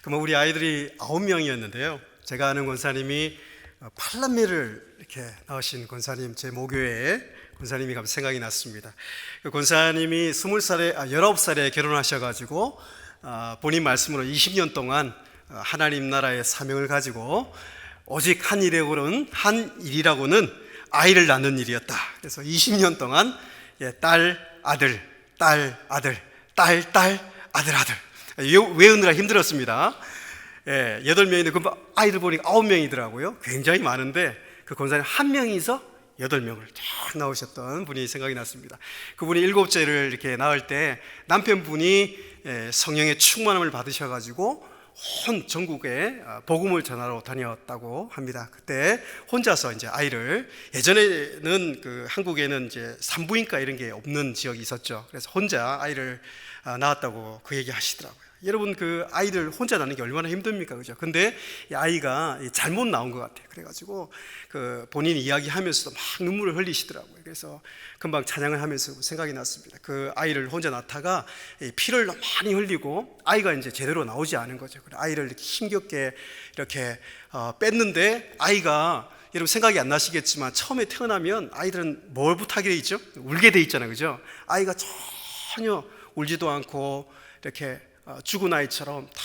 그러면 우리 아이들이 9명이었는데요. 제가 아는 권사님이 팔남매를 이렇게 낳으신 권사님, 제 모교회에 권사님이 갑자기 생각이 났습니다. 그 권사님이 19살에 결혼하셔가지고 본인 말씀으로 20년 동안 하나님 나라의 사명을 가지고 오직 한 일이라고는 아이를 낳는 일이었다. 그래서 20년 동안 딸, 아들, 딸, 아들, 딸, 아들. 외우느라 힘들었습니다. 8명인데 그 아이들 보니까 9명이더라고요. 굉장히 많은데 그 권사님 한 명이서 8명을 쫙 낳으셨던 분이 생각이 났습니다. 그분이 7째를 이렇게 낳을 때 남편분이 성령의 충만함을 받으셔가지고 온 전국에 복음을 전하러 다녔다고 합니다. 그때 혼자서 이제 아이를, 예전에는 그 한국에는 이제 산부인과 이런 게 없는 지역이 있었죠. 그래서 혼자 아이를 낳았다고 그 얘기 하시더라고요. 여러분, 그 아이들 혼자 낳는 게 얼마나 힘듭니까? 그죠? 근데 이 아이가 잘못 나온 것 같아요. 그래가지고 그 본인이 이야기하면서도 막 눈물을 흘리시더라고요. 그래서 금방 찬양을 하면서 생각이 났습니다. 그 아이를 혼자 낳다가 피를 많이 흘리고 아이가 이제 제대로 나오지 않은 거죠. 아이를 이렇게 힘겹게 이렇게 뺐는데 아이가, 여러분 생각이 안 나시겠지만 처음에 태어나면 아이들은 뭘부터 하게 돼 있죠? 울게 돼 있잖아요. 그죠? 아이가 전혀 울지도 않고 이렇게 죽은 아이처럼 탁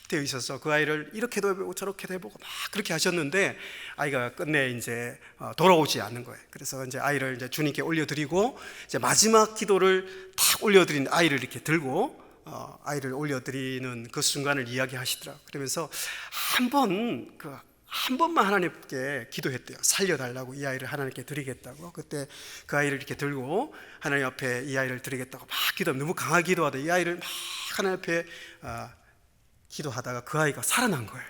되어 있어서 그 아이를 이렇게도 해보고 저렇게도 해보고 막 그렇게 하셨는데 아이가 끝내 이제 돌아오지 않는 거예요. 그래서 이제 아이를 이제 주님께 올려드리고 이제 마지막 기도를 탁 올려드린 아이를 이렇게 들고 아이를 올려드리는 그 순간을 이야기하시더라고요. 그러면서 한 번만 하나님께 기도했대요. 살려달라고, 이 아이를 하나님께 드리겠다고. 그때 그 아이를 이렇게 들고 하나님 앞에 이 아이를 드리겠다고 막 기도하면, 너무 강하게 기도하다 이 아이를 막 하나님 앞에 기도하다가 그 아이가 살아난 거예요.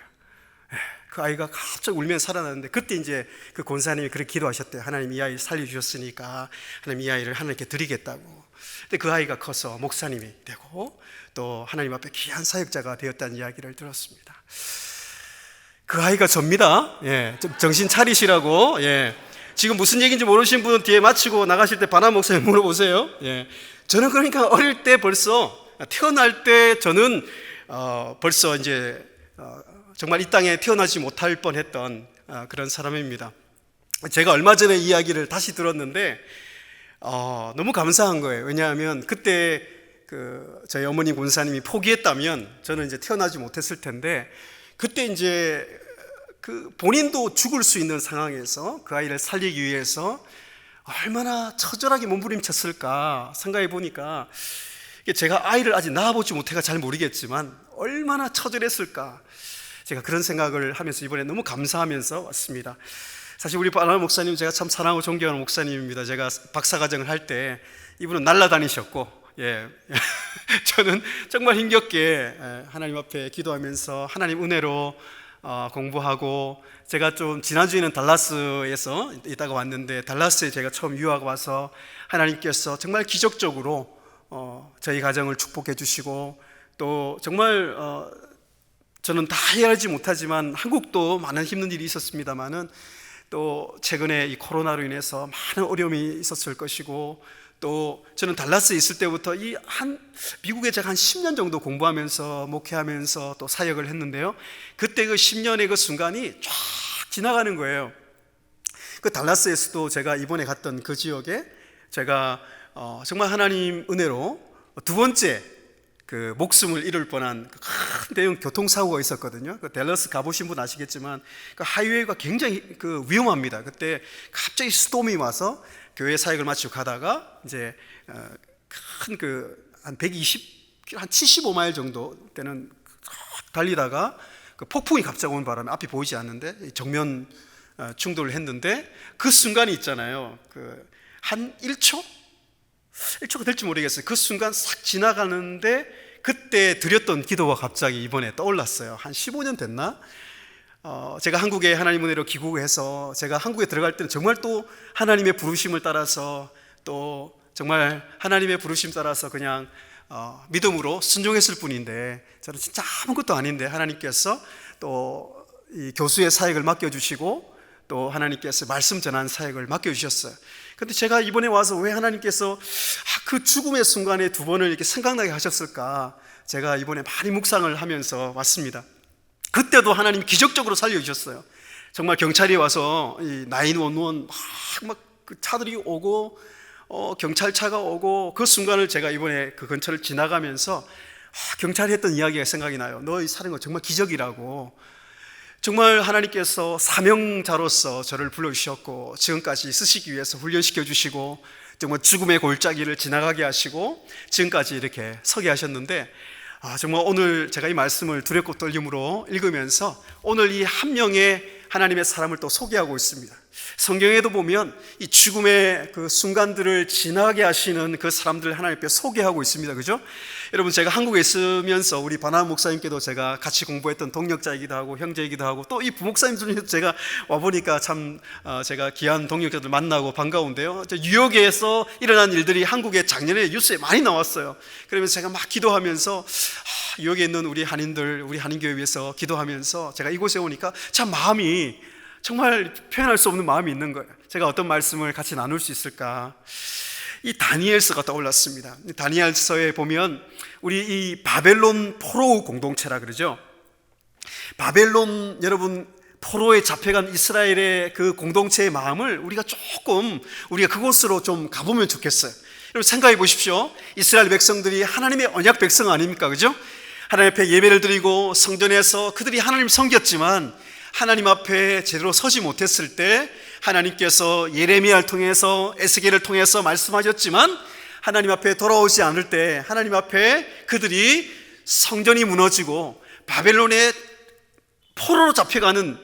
그 아이가 갑자기 울면서 살아났는데, 그때 이제 그 권사님이 그렇게 기도하셨대요. 하나님, 이 아이를 살려주셨으니까 하나님 이 아이를 하나님께 드리겠다고. 근데 그 아이가 커서 목사님이 되고 또 하나님 앞에 귀한 사역자가 되었다는 이야기를 들었습니다. 그 아이가 접니다. 좀 정신 차리시라고. 지금 무슨 얘기인지 모르신 분은 뒤에 마치고 나가실 때 바나 목사님 물어보세요. 저는 그러니까 어릴 때 벌써, 태어날 때 저는 벌써 이제 정말 이 땅에 태어나지 못할 뻔했던 그런 사람입니다. 제가 얼마 전에 이야기를 다시 들었는데 너무 감사한 거예요. 왜냐하면 그때 저희 어머니 권사님이 포기했다면 저는 이제 태어나지 못했을 텐데, 그때 이제 그 본인도 죽을 수 있는 상황에서 그 아이를 살리기 위해서 얼마나 처절하게 몸부림쳤을까 생각해 보니까, 제가 아이를 아직 낳아보지 못해가 잘 모르겠지만 얼마나 처절했을까, 제가 그런 생각을 하면서 이번에 너무 감사하면서 왔습니다. 사실 우리 바나 목사님 제가 참 사랑하고 존경하는 목사님입니다. 제가 박사과정을 할 때 이분은 날아다니셨고, 저는 정말 힘겹게 하나님 앞에 기도하면서 하나님 은혜로 공부하고, 제가 좀 지난주에는 달라스에서 있다가 왔는데, 달라스에 제가 처음 유학 와서 하나님께서 정말 기적적으로 저희 가정을 축복해 주시고, 또 정말 저는 다 헤아리지 못하지만 한국도 많은 힘든 일이 있었습니다만은, 또 최근에 이 코로나로 인해서 많은 어려움이 있었을 것이고, 또 저는 달라스에 있을 때부터 미국에 제가 한 10년 정도 공부하면서 목회하면서 또 사역을 했는데요, 그때 그 10년의 그 순간이 쫙 지나가는 거예요. 그 달라스에서도 제가 이번에 갔던 그 지역에 제가 정말 하나님 은혜로 두 번째 그 목숨을 잃을 뻔한 큰 대형 교통사고가 있었거든요. 그 댈러스 가보신 분 아시겠지만 그 하이웨이가 굉장히 그 위험합니다. 그때 갑자기 스톰이 와서 교회 사역을 마치고 가다가 이제 큰 한 75마일 정도 되는 달리다가 그 폭풍이 갑자기 온 바람에 앞이 보이지 않는데 정면 충돌을 했는데, 그 순간이 있잖아요. 한 1초가 될지 모르겠어요. 그 순간 싹 지나가는데 그때 드렸던 기도가 갑자기 이번에 떠올랐어요. 한 15년 됐나? 제가 한국에 하나님 은혜로 귀국해서 제가 한국에 들어갈 때는 정말 또 하나님의 부르심을 따라서, 또 정말 하나님의 부르심 따라서 그냥 믿음으로 순종했을 뿐인데, 저는 진짜 아무것도 아닌데 하나님께서 또 이 교수의 사역을 맡겨주시고 또 하나님께서 말씀 전하는 사역을 맡겨주셨어요. 근데 제가 이번에 와서 왜 하나님께서 그 죽음의 순간에 두 번을 이렇게 생각나게 하셨을까, 제가 이번에 많이 묵상을 하면서 왔습니다. 그때도 하나님이 기적적으로 살려주셨어요. 정말 경찰이 와서 이 911 막 그 차들이 오고 경찰차가 오고, 그 순간을 제가 이번에 그 근처를 지나가면서 경찰이 했던 이야기가 생각이 나요. 너 이 사는 거 정말 기적이라고. 정말 하나님께서 사명자로서 저를 불러주셨고 지금까지 쓰시기 위해서 훈련시켜 주시고 정말 죽음의 골짜기를 지나가게 하시고 지금까지 이렇게 서게 하셨는데, 정말 오늘 제가 이 말씀을 두렵고 떨림으로 읽으면서 오늘 이 한 명의 하나님의 사람을 또 소개하고 있습니다. 성경에도 보면 이 죽음의 그 순간들을 지나게 하시는 그 사람들을 하나님께 소개하고 있습니다. 그죠? 여러분, 제가 한국에 있으면서 우리 바나나 목사님께도 제가 같이 공부했던 동역자이기도 하고 형제이기도 하고, 또 이 부목사님 중에서 제가 와보니까 참 제가 귀한 동역자들 만나고 반가운데요, 뉴욕에서 일어난 일들이 한국에 작년에 뉴스에 많이 나왔어요. 그러면서 제가 막 기도하면서 뉴욕에 있는 우리 한인들, 우리 한인교회 위해서 기도하면서 제가 이곳에 오니까 참 마음이 정말 표현할 수 없는 마음이 있는 거예요. 제가 어떤 말씀을 같이 나눌 수 있을까? 이 다니엘서가 떠올랐습니다. 다니엘서에 보면 우리 이 바벨론 포로 공동체라 그러죠. 바벨론, 여러분, 포로에 잡혀간 이스라엘의 그 공동체의 마음을 우리가 그곳으로 좀 가보면 좋겠어요. 여러분, 생각해 보십시오. 이스라엘 백성들이 하나님의 언약 백성 아닙니까? 그죠? 하나님 앞에 예배를 드리고 성전에서 그들이 하나님을 섬겼지만 하나님 앞에 제대로 서지 못했을 때 하나님께서 예레미야를 통해서 에스겔을 통해서 말씀하셨지만 하나님 앞에 돌아오지 않을 때 하나님 앞에 그들이 성전이 무너지고 바벨론의 포로로 잡혀가는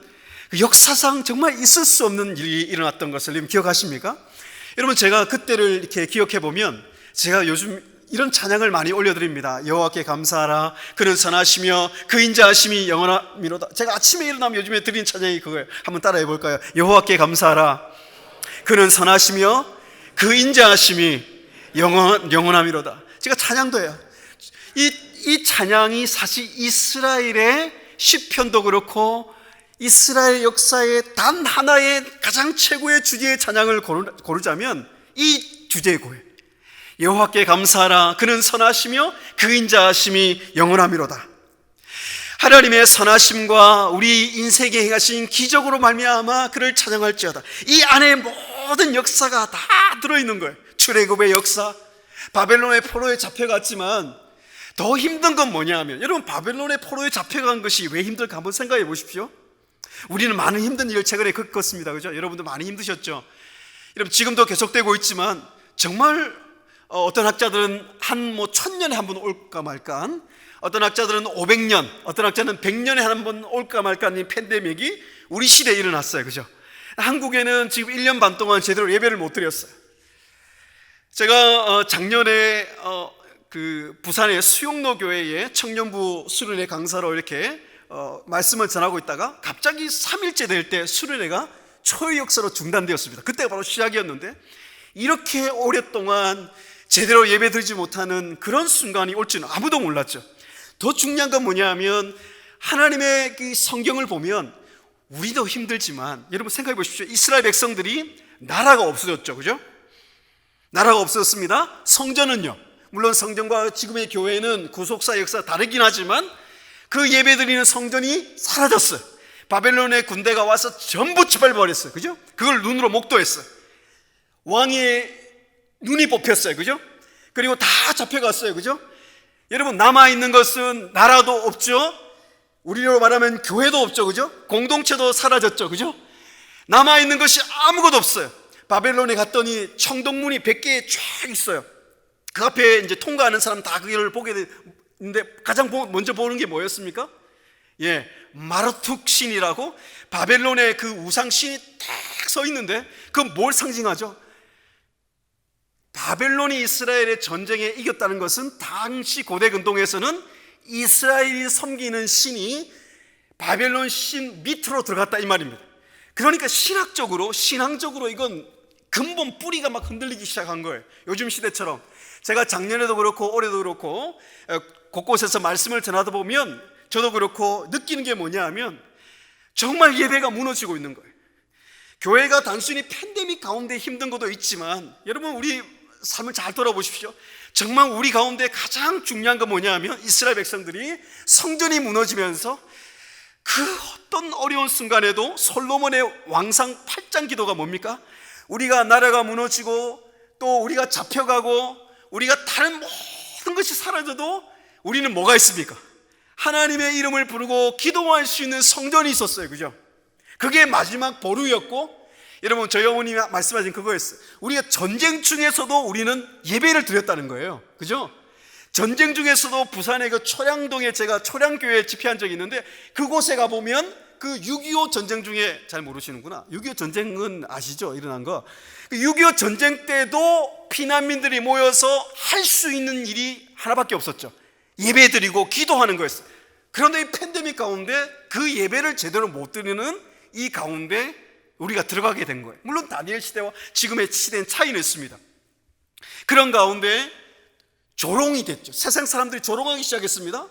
그 역사상 정말 있을 수 없는 일이 일어났던 것을 여러분 기억하십니까? 여러분, 제가 그때를 이렇게 기억해 보면 제가 요즘 이런 찬양을 많이 올려드립니다. 여호와께 감사하라, 그는 선하시며 그 인자하심이 영원함이로다. 제가 아침에 일어나면 요즘에 드리는 찬양이 그거예요. 한번 따라해 볼까요? 여호와께 감사하라, 그는 선하시며 그 인자하심이 영원함이로다. 제가 찬양도 해요. 이 찬양이 사실 이스라엘의 시편도 그렇고 이스라엘 역사의 단 하나의 가장 최고의 주제의 찬양을 고르자면 이 주제의 고예요. 여호와께 감사하라, 그는 선하시며 그 인자하심이 영원함이로다. 하나님의 선하심과 우리 인생에 행하신 기적으로 말미암아 그를 찬양할지어다. 이 안에 모든 역사가 다 들어있는 거예요. 출애굽의 역사, 바벨론의 포로에 잡혀갔지만 더 힘든 건 뭐냐 하면, 여러분, 바벨론의 포로에 잡혀간 것이 왜 힘들까 한번 생각해 보십시오. 우리는 많은 힘든 일을 최근에 겪었습니다. 그죠? 여러분도 많이 힘드셨죠? 여러분, 지금도 계속되고 있지만 정말 어떤 학자들은 한 1000년에 한 번 올까 말까, 어떤 학자들은 500년, 어떤 학자는 100년에 한 번 올까 말까 하는 팬데믹이 우리 시대에 일어났어요. 그죠? 한국에는 지금 1년 반 동안 제대로 예배를 못 드렸어요. 제가 작년에 그 부산의 수용로 교회에 청년부 수련회 강사로 이렇게 말씀을 전하고 있다가 갑자기 3일째 될 때 수련회가 초유 역사로 중단되었습니다. 그때가 바로 시작이었는데, 이렇게 오랫동안 제대로 예배드리지 못하는 그런 순간이 올 줄은 아무도 몰랐죠. 더 중요한 건 뭐냐면 하나님의 그 성경을 보면 우리도 힘들지만, 여러분 생각해 보십시오. 이스라엘 백성들이 나라가 없어졌죠. 그죠? 나라가 없어졌습니다. 성전은요, 물론 성전과 지금의 교회는 구속사 역사가 다르긴 하지만 그 예배드리는 성전이 사라졌어요. 바벨론의 군대가 와서 전부 짓밟아버렸어요. 그죠? 그걸 눈으로 목도했어요. 왕의 눈이 뽑혔어요. 그죠? 그리고 다 잡혀갔어요. 그죠? 여러분, 남아있는 것은 나라도 없죠. 우리로 말하면 교회도 없죠. 그죠? 공동체도 사라졌죠. 그죠? 남아있는 것이 아무것도 없어요. 바벨론에 갔더니 청동문이 100개 쫙 있어요. 그 앞에 이제 통과하는 사람 다 그 길을 보게 되는데 가장 먼저 보는 게 뭐였습니까? 마르툭 신이라고 바벨론의 그 우상 신이 딱 서 있는데, 그건 뭘 상징하죠? 바벨론이 이스라엘의 전쟁에 이겼다는 것은 당시 고대 근동에서는 이스라엘이 섬기는 신이 바벨론 신 밑으로 들어갔다 이 말입니다. 그러니까 신앙적으로 이건 근본 뿌리가 막 흔들리기 시작한 거예요. 요즘 시대처럼. 제가 작년에도 그렇고 올해도 그렇고 곳곳에서 말씀을 전하다 보면 저도 그렇고 느끼는 게 뭐냐 하면 정말 예배가 무너지고 있는 거예요. 교회가 단순히 팬데믹 가운데 힘든 것도 있지만 여러분 우리 삶을 잘 돌아보십시오. 정말 우리 가운데 가장 중요한 건 뭐냐면 이스라엘 백성들이 성전이 무너지면서 그 어떤 어려운 순간에도 솔로몬의 왕상 8장 기도가 뭡니까? 우리가 나라가 무너지고 또 우리가 잡혀가고 우리가 다른 모든 것이 사라져도 우리는 뭐가 있습니까? 하나님의 이름을 부르고 기도할 수 있는 성전이 있었어요. 그죠? 그게 마지막 보루였고, 여러분 저희 어머님이 말씀하신 그거였어요. 우리가 전쟁 중에서도 우리는 예배를 드렸다는 거예요. 그죠? 전쟁 중에서도 부산의 그 초량동에 제가 초량교회에 집회한 적이 있는데, 그곳에 가보면 그 6.25 전쟁 중에, 잘 모르시는구나, 6.25 전쟁은 아시죠? 일어난 거. 6.25 전쟁 때도 피난민들이 모여서 할 수 있는 일이 하나밖에 없었죠. 예배 드리고 기도하는 거였어요. 그런데 이 팬데믹 가운데 그 예배를 제대로 못 드리는 이 가운데 우리가 들어가게 된 거예요. 물론 다니엘 시대와 지금의 시대는 차이는 있습니다. 그런 가운데 조롱이 됐죠. 세상 사람들이 조롱하기 시작했습니다.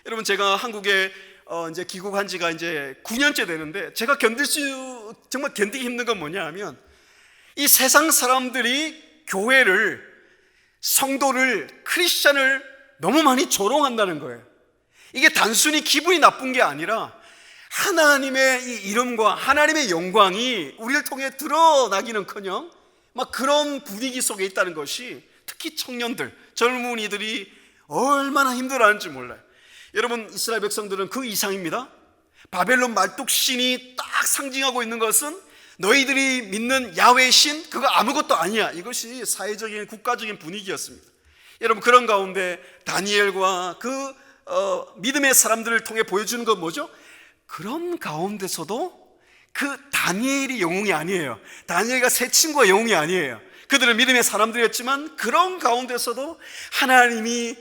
여러분 제가 한국에 이제 귀국한 지가 이제 9년째 되는데, 제가 정말 견디기 힘든 건 뭐냐 하면, 이 세상 사람들이 교회를, 성도를, 크리스찬을 너무 많이 조롱한다는 거예요. 이게 단순히 기분이 나쁜 게 아니라 하나님의 이 이름과 하나님의 영광이 우리를 통해 드러나기는커녕 막 그런 분위기 속에 있다는 것이, 특히 청년들, 젊은이들이 얼마나 힘들어하는지 몰라요. 여러분 이스라엘 백성들은 그 이상입니다. 바벨론 말뚝신이 딱 상징하고 있는 것은 너희들이 믿는 야훼 신, 그거 아무것도 아니야. 이것이 사회적인 국가적인 분위기였습니다. 여러분 그런 가운데 다니엘과 그 믿음의 사람들을 통해 보여주는 건 뭐죠? 그런 가운데서도 그 다니엘이 영웅이 아니에요. 다니엘과 세 친구가 영웅이 아니에요. 그들은 믿음의 사람들이었지만 그런 가운데서도 하나님이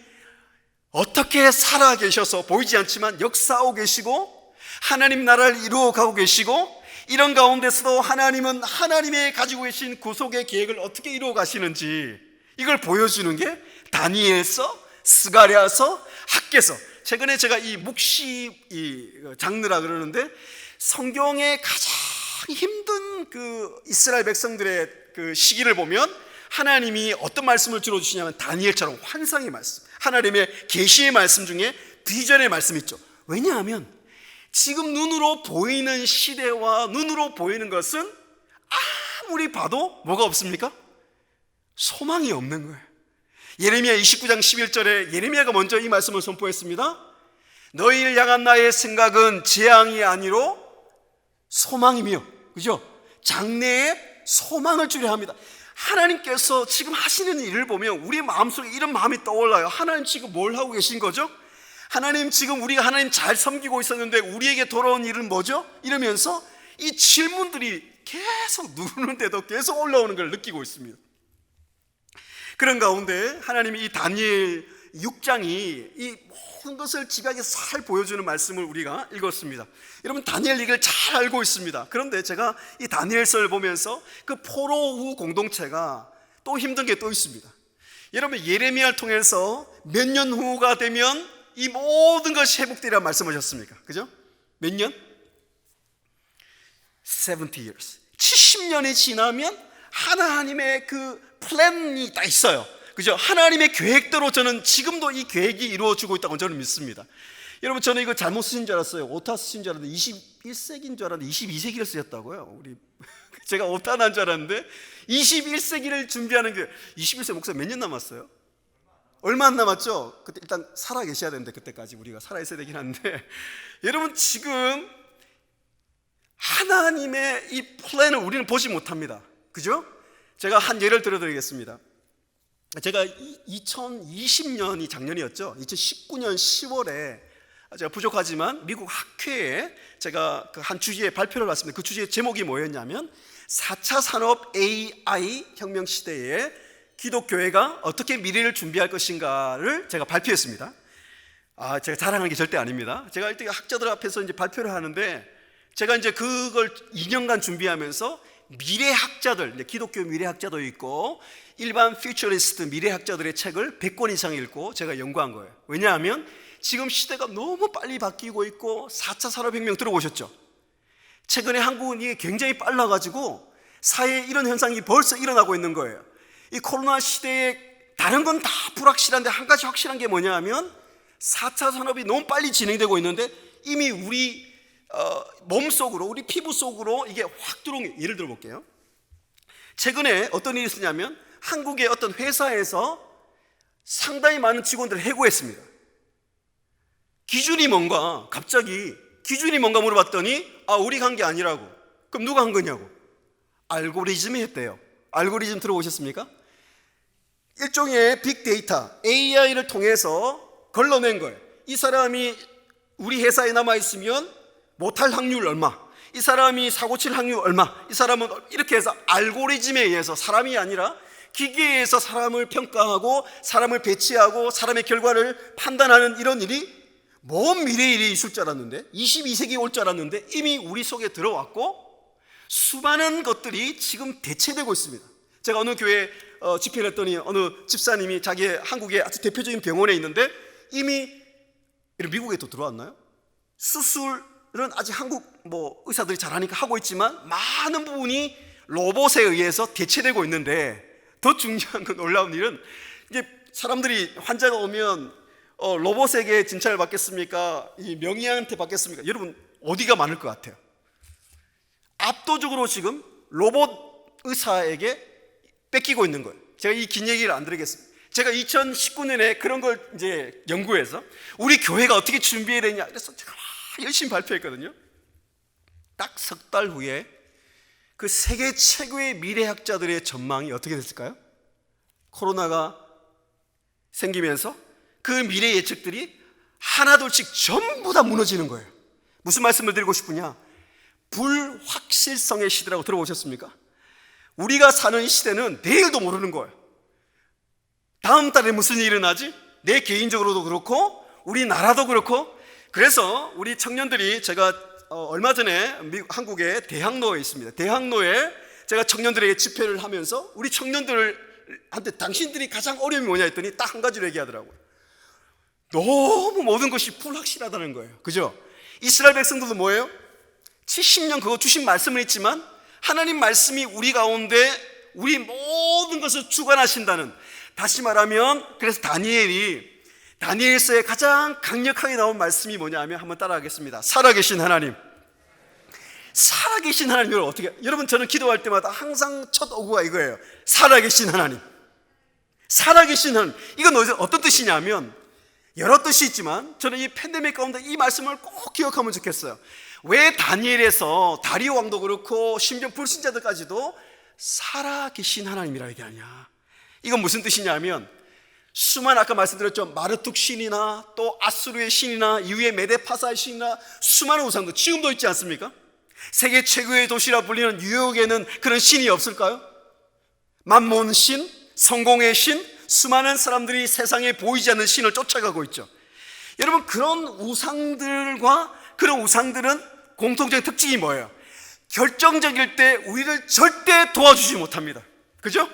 어떻게 살아계셔서 보이지 않지만 역사하고 계시고 하나님 나라를 이루어가고 계시고, 이런 가운데서도 하나님은 하나님의 가지고 계신 구속의 계획을 어떻게 이루어 가시는지, 이걸 보여주는 게 다니엘서, 스가랴서, 학개서. 최근에 제가 이 묵시 장르라 그러는데, 성경의 가장 힘든 그 이스라엘 백성들의 그 시기를 보면 하나님이 어떤 말씀을 주로 주시냐면 다니엘처럼 환상의 말씀, 하나님의 계시의 말씀 중에 비전의 말씀이 있죠. 왜냐하면 지금 눈으로 보이는 시대와 눈으로 보이는 것은 아무리 봐도 뭐가 없습니까? 소망이 없는 거예요. 예레미야 29장 11절에 예레미야가 먼저 이 말씀을 선포했습니다. 너희를 향한 나의 생각은 재앙이 아니로 소망이며, 그죠? 장래에 소망을 주려 합니다. 하나님께서 지금 하시는 일을 보면 우리 마음속에 이런 마음이 떠올라요. 하나님 지금 뭘 하고 계신 거죠? 하나님 지금 우리가 하나님 잘 섬기고 있었는데 우리에게 돌아온 일은 뭐죠? 이러면서 이 질문들이 계속 누르는데도 계속 올라오는 걸 느끼고 있습니다. 그런 가운데 하나님이 이 다니엘 6장이 이 모든 것을 집약해서 잘 보여주는 말씀을 우리가 읽었습니다. 여러분 다니엘 얘기를 잘 알고 있습니다. 그런데 제가 이 다니엘서를 보면서 그 포로 후 공동체가 또 힘든 게 또 있습니다. 여러분 예레미야를 통해서 몇 년 후가 되면 이 모든 것이 회복되리라 말씀하셨습니까? 그죠? 몇 년? 70 years. 70년이 지나면 하나님의 그 플랜이 다 있어요. 그죠? 하나님의 계획대로 저는 지금도 이 계획이 이루어지고 있다고 저는 믿습니다. 여러분 저는 이거 잘못 쓰신 줄 알았어요. 오타 쓰신 줄 알았는데 21세기인 줄 알았는데 22세기를 쓰셨다고요. 우리 제가 오타 난 줄 알았는데 21세기를 준비하는 게, 21세 목사 몇 년 남았어요? 얼마 안 남았죠? 그때 일단 살아 계셔야 되는데, 그때까지 우리가 살아 있어야 되긴 한데, 여러분 지금 하나님의 이 플랜을 우리는 보지 못합니다. 그죠? 제가 한 예를 들어드리겠습니다. 제가 2020년이 작년이었죠. 2019년 10월에 제가 부족하지만 미국 학회에 제가 그 한 주제에 발표를 했습니다. 그 주제의 제목이 뭐였냐면 4차 산업 AI 혁명 시대에 기독교회가 어떻게 미래를 준비할 것인가를 제가 발표했습니다. 제가 자랑하는 게 절대 아닙니다. 제가 이때 학자들 앞에서 이제 발표를 하는데, 제가 이제 그걸 2년간 준비하면서 미래학자들, 기독교 미래학자도 있고 일반 퓨처리스트 미래학자들의 책을 100권 이상 읽고 제가 연구한 거예요. 왜냐하면 지금 시대가 너무 빨리 바뀌고 있고 4차 산업혁명 들어보셨죠? 최근에 한국은 이게 굉장히 빨라가지고 사회에 이런 현상이 벌써 일어나고 있는 거예요. 이 코로나 시대에 다른 건 다 불확실한데 한 가지 확실한 게 뭐냐 하면 4차 산업이 너무 빨리 진행되고 있는데 이미 우리 몸속으로, 우리 피부 속으로 이게 확 들어온 게, 예를 들어 볼게요. 최근에 어떤 일이 있었냐면 한국의 어떤 회사에서 상당히 많은 직원들을 해고했습니다. 기준이 뭔가, 갑자기 기준이 뭔가 물어봤더니 우리가 한 게 아니라고. 그럼 누가 한 거냐고. 알고리즘이 했대요. 알고리즘 들어보셨습니까? 일종의 빅데이터, AI를 통해서 걸러낸 거예요. 이 사람이 우리 회사에 남아있으면 못할 확률 얼마, 이 사람이 사고 칠 확률 얼마, 이 사람은 이렇게 해서 알고리즘에 의해서, 사람이 아니라 기계에 의해서 사람을 평가하고 사람을 배치하고 사람의 결과를 판단하는 이런 일이 먼 미래의 일이 있을 줄 알았는데, 22세기에 올 줄 알았는데 이미 우리 속에 들어왔고 수많은 것들이 지금 대체되고 있습니다. 제가 어느 교회 집회를 했더니 어느 집사님이 자기의 한국의 아주 대표적인 병원에 있는데 이미 미국에 또 들어왔나요? 수술은 아직 한국 의사들이 잘하니까 하고 있지만 많은 부분이 로봇에 의해서 대체되고 있는데, 더 중요한 건, 놀라운 일은 이제 사람들이, 환자가 오면 로봇에게 진찰을 받겠습니까? 이 명의한테 받겠습니까? 여러분 어디가 많을 것 같아요? 압도적으로 지금 로봇 의사에게 뺏기고 있는 거예요. 제가 이 긴 얘기를 안 드리겠습니다. 제가 2019년에 그런 걸 이제 연구해서 우리 교회가 어떻게 준비해야 되냐, 그래서 제가 열심히 발표했거든요. 딱 석 달 후에 그 세계 최고의 미래학자들의 전망이 어떻게 됐을까요? 코로나가 생기면서 그 미래 예측들이 하나둘씩 전부 다 무너지는 거예요. 무슨 말씀을 드리고 싶으냐? 불확실성의 시대라고 들어보셨습니까? 우리가 사는 이 시대는 내일도 모르는 거예요. 다음 달에 무슨 일이 일어나지? 내 개인적으로도 그렇고 우리나라도 그렇고. 그래서 우리 청년들이, 제가 얼마 전에 한국의 대학로에 있습니다. 대학로에 제가 청년들에게 집회를 하면서 우리 청년들한테 당신들이 가장 어려움이 뭐냐 했더니 딱 한 가지로 얘기하더라고요. 너무 모든 것이 불확실하다는 거예요. 그죠? 이스라엘 백성들도 뭐예요? 70년 그거 주신 말씀을 했지만 하나님 말씀이 우리 가운데 우리 모든 것을 주관하신다는, 다시 말하면 그래서 다니엘서에 가장 강력하게 나온 말씀이 뭐냐 하면, 한번 따라하겠습니다. 살아계신 하나님. 살아계신 하나님을 어떻게, 여러분 저는 기도할 때마다 항상 첫 어구가 이거예요. 살아계신 하나님. 살아계신 하나님. 이건 어떤 뜻이냐면, 여러 뜻이 있지만 저는 이 팬데믹 가운데 이 말씀을 꼭 기억하면 좋겠어요. 왜 다니엘에서 다리오 왕도 그렇고 심지어 불신자들까지도 살아계신 하나님이라 얘기하냐? 이건 무슨 뜻이냐면, 수많은, 아까 말씀드렸죠, 마르툭 신이나 또 아수르의 신이나 이후에 메데파사의 신이나 수많은 우상도 지금도 있지 않습니까? 세계 최고의 도시라 불리는 뉴욕에는 그런 신이 없을까요? 만몬 신, 성공의 신, 수많은 사람들이 세상에 보이지 않는 신을 쫓아가고 있죠. 여러분, 그런 우상들은 공통적인 특징이 뭐예요? 결정적일 때 우리를 절대 도와주지 못합니다. 그죠?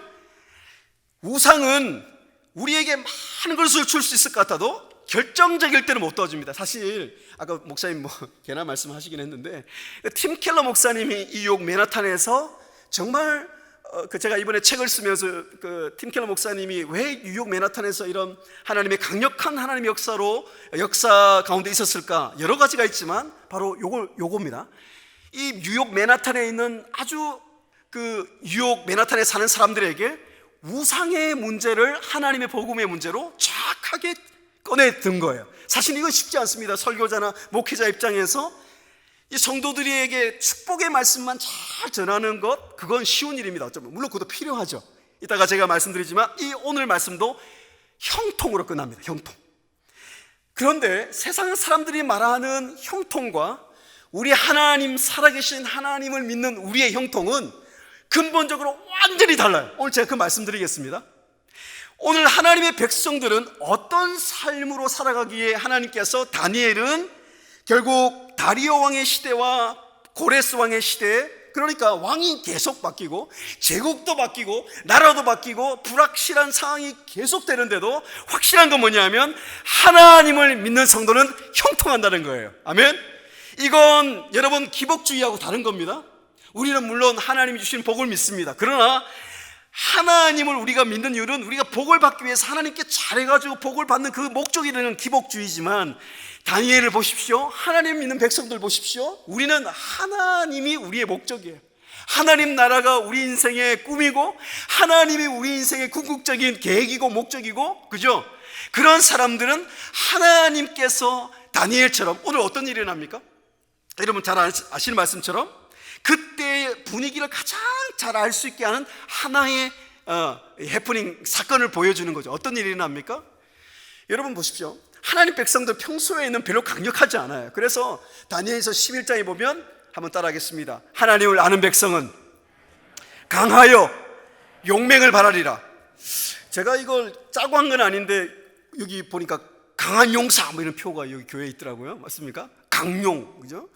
우상은 우리에게 많은 것을 줄 수 있을 것 같아도 결정적일 때는 못 도와줍니다. 사실 아까 목사님 개나 말씀하시긴 했는데, 팀 켈러 목사님이 뉴욕 맨하탄에서 정말 제가 이번에 책을 쓰면서 팀 켈러 목사님이 왜 뉴욕 맨하탄에서 이런 하나님의 강력한 하나님의 역사 가운데 있었을까? 여러 가지가 있지만 바로 요겁니다. 이 뉴욕 맨하탄에 있는 아주 뉴욕 맨하탄에 사는 사람들에게 우상의 문제를 하나님의 복음의 문제로 정확하게 꺼내든 거예요. 사실 이건 쉽지 않습니다. 설교자나 목회자 입장에서 이 성도들에게 축복의 말씀만 잘 전하는 것, 그건 쉬운 일입니다. 어쩌면 물론 그것도 필요하죠. 이따가 제가 말씀드리지만 이 오늘 말씀도 형통으로 끝납니다. 형통. 그런데 세상 사람들이 말하는 형통과 우리 하나님, 살아계신 하나님을 믿는 우리의 형통은 근본적으로 완전히 달라요. 오늘 제가 그 말씀드리겠습니다. 오늘 하나님의 백성들은 어떤 삶으로 살아가기에 하나님께서 다니엘은 결국 다리오 왕의 시대와 고레스 왕의 시대에, 그러니까 왕이 계속 바뀌고 제국도 바뀌고 나라도 바뀌고 불확실한 상황이 계속되는데도 확실한 건 뭐냐면 하나님을 믿는 성도는 형통한다는 거예요. 아멘. 이건 여러분 기복주의하고 다른 겁니다. 우리는 물론 하나님이 주신 복을 믿습니다. 그러나 하나님을 우리가 믿는 이유는 우리가 복을 받기 위해서 하나님께 잘해가지고 복을 받는 그 목적이 되는 기복주의지만, 다니엘을 보십시오. 하나님 믿는 백성들 보십시오. 우리는 하나님이 우리의 목적이에요. 하나님 나라가 우리 인생의 꿈이고 하나님이 우리 인생의 궁극적인 계획이고 목적이고, 그죠? 그런 사람들은 하나님께서 다니엘처럼, 오늘 어떤 일이 일어납니까? 여러분 잘 아시는 말씀처럼 그때의 분위기를 가장 잘 알 수 있게 하는 하나의 해프닝 사건을 보여주는 거죠. 어떤 일이 일어납니까? 여러분 보십시오. 하나님 백성들 평소에는 별로 강력하지 않아요. 그래서 다니엘서 11장에 보면, 한번 따라하겠습니다. 하나님을 아는 백성은 강하여 용맹을 바라리라. 제가 이걸 짜고 한 건 아닌데 여기 보니까 강한 용사 뭐 이런 표가 여기 교회에 있더라고요. 맞습니까? 강용, 그죠?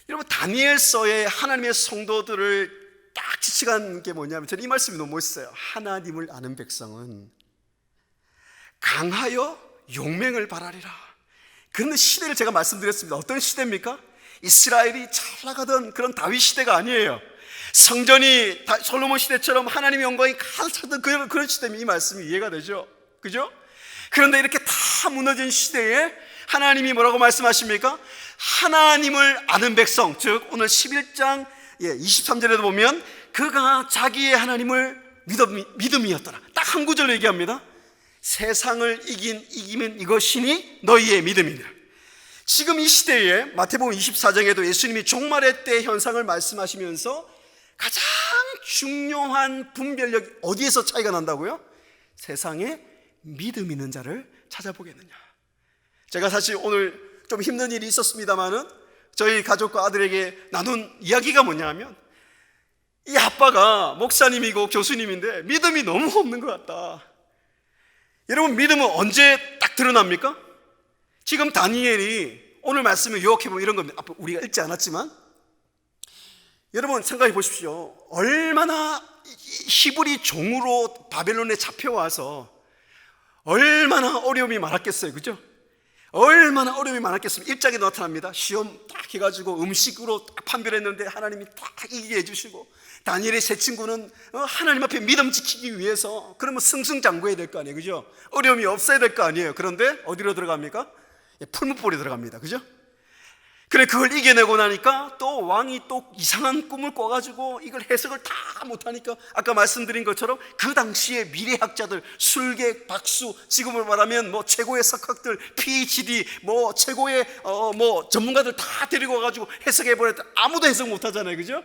여러분 다니엘서에 하나님의 성도들을 딱 지칭한 게 뭐냐면, 저는 이 말씀이 너무 멋있어요. 하나님을 아는 백성은 강하여 용맹을 바라리라. 그런 시대를 제가 말씀드렸습니다. 어떤 시대입니까? 이스라엘이 잘 나가던 그런 다윗 시대가 아니에요. 성전이 솔로몬 시대처럼 하나님의 영광이 가득 차던 그런 시대면 이 말씀이 이해가 되죠. 그죠? 그런데 이렇게 다 무너진 시대에 하나님이 뭐라고 말씀하십니까? 하나님을 아는 백성, 즉 오늘 11장 23절에도 보면 그가 자기의 하나님을 믿음이었더라. 딱 한 구절로 얘기합니다. 세상을 이기면 이것이니 너희의 믿음이니라. 지금 이 시대에 마태복음 24장에도 예수님이 종말의 때 현상을 말씀하시면서 가장 중요한 분별력이 어디에서 차이가 난다고요? 세상에 믿음 있는 자를 찾아보겠느냐. 제가 사실 오늘 좀 힘든 일이 있었습니다만은 저희 가족과 아들에게 나눈 이야기가 뭐냐 하면, 이 아빠가 목사님이고 교수님인데 믿음이 너무 없는 것 같다. 여러분 믿음은 언제 딱 드러납니까? 지금 다니엘이 오늘 말씀을 요약해보면 이런 겁니다. 우리가 읽지 않았지만 여러분 생각해 보십시오. 얼마나 히브리 종으로 바벨론에 잡혀와서 얼마나 어려움이 많았겠어요. 그죠? 얼마나 어려움이 많았겠습니까? 1장에 나타납니다. 시험 딱 해가지고 음식으로 딱 판별했는데 하나님이 딱 이기게 해주시고, 다니엘의 세 친구는 하나님 앞에 믿음 지키기 위해서 그러면 승승장구해야 될 거 아니에요. 그죠? 어려움이 없어야 될 거 아니에요. 그런데 어디로 들어갑니까? 풀무불에 들어갑니다. 그죠? 그래, 그걸 이겨내고 나니까 또 왕이 또 이상한 꿈을 꿔가지고 이걸 해석을 다 못하니까, 아까 말씀드린 것처럼 그 당시에 미래학자들, 술객, 박수, 지금으로 말하면 뭐 최고의 석학들, PhD, 뭐 최고의 뭐 전문가들 다 데리고 와가지고 해석해버렸다. 아무도 해석 못하잖아요. 그죠?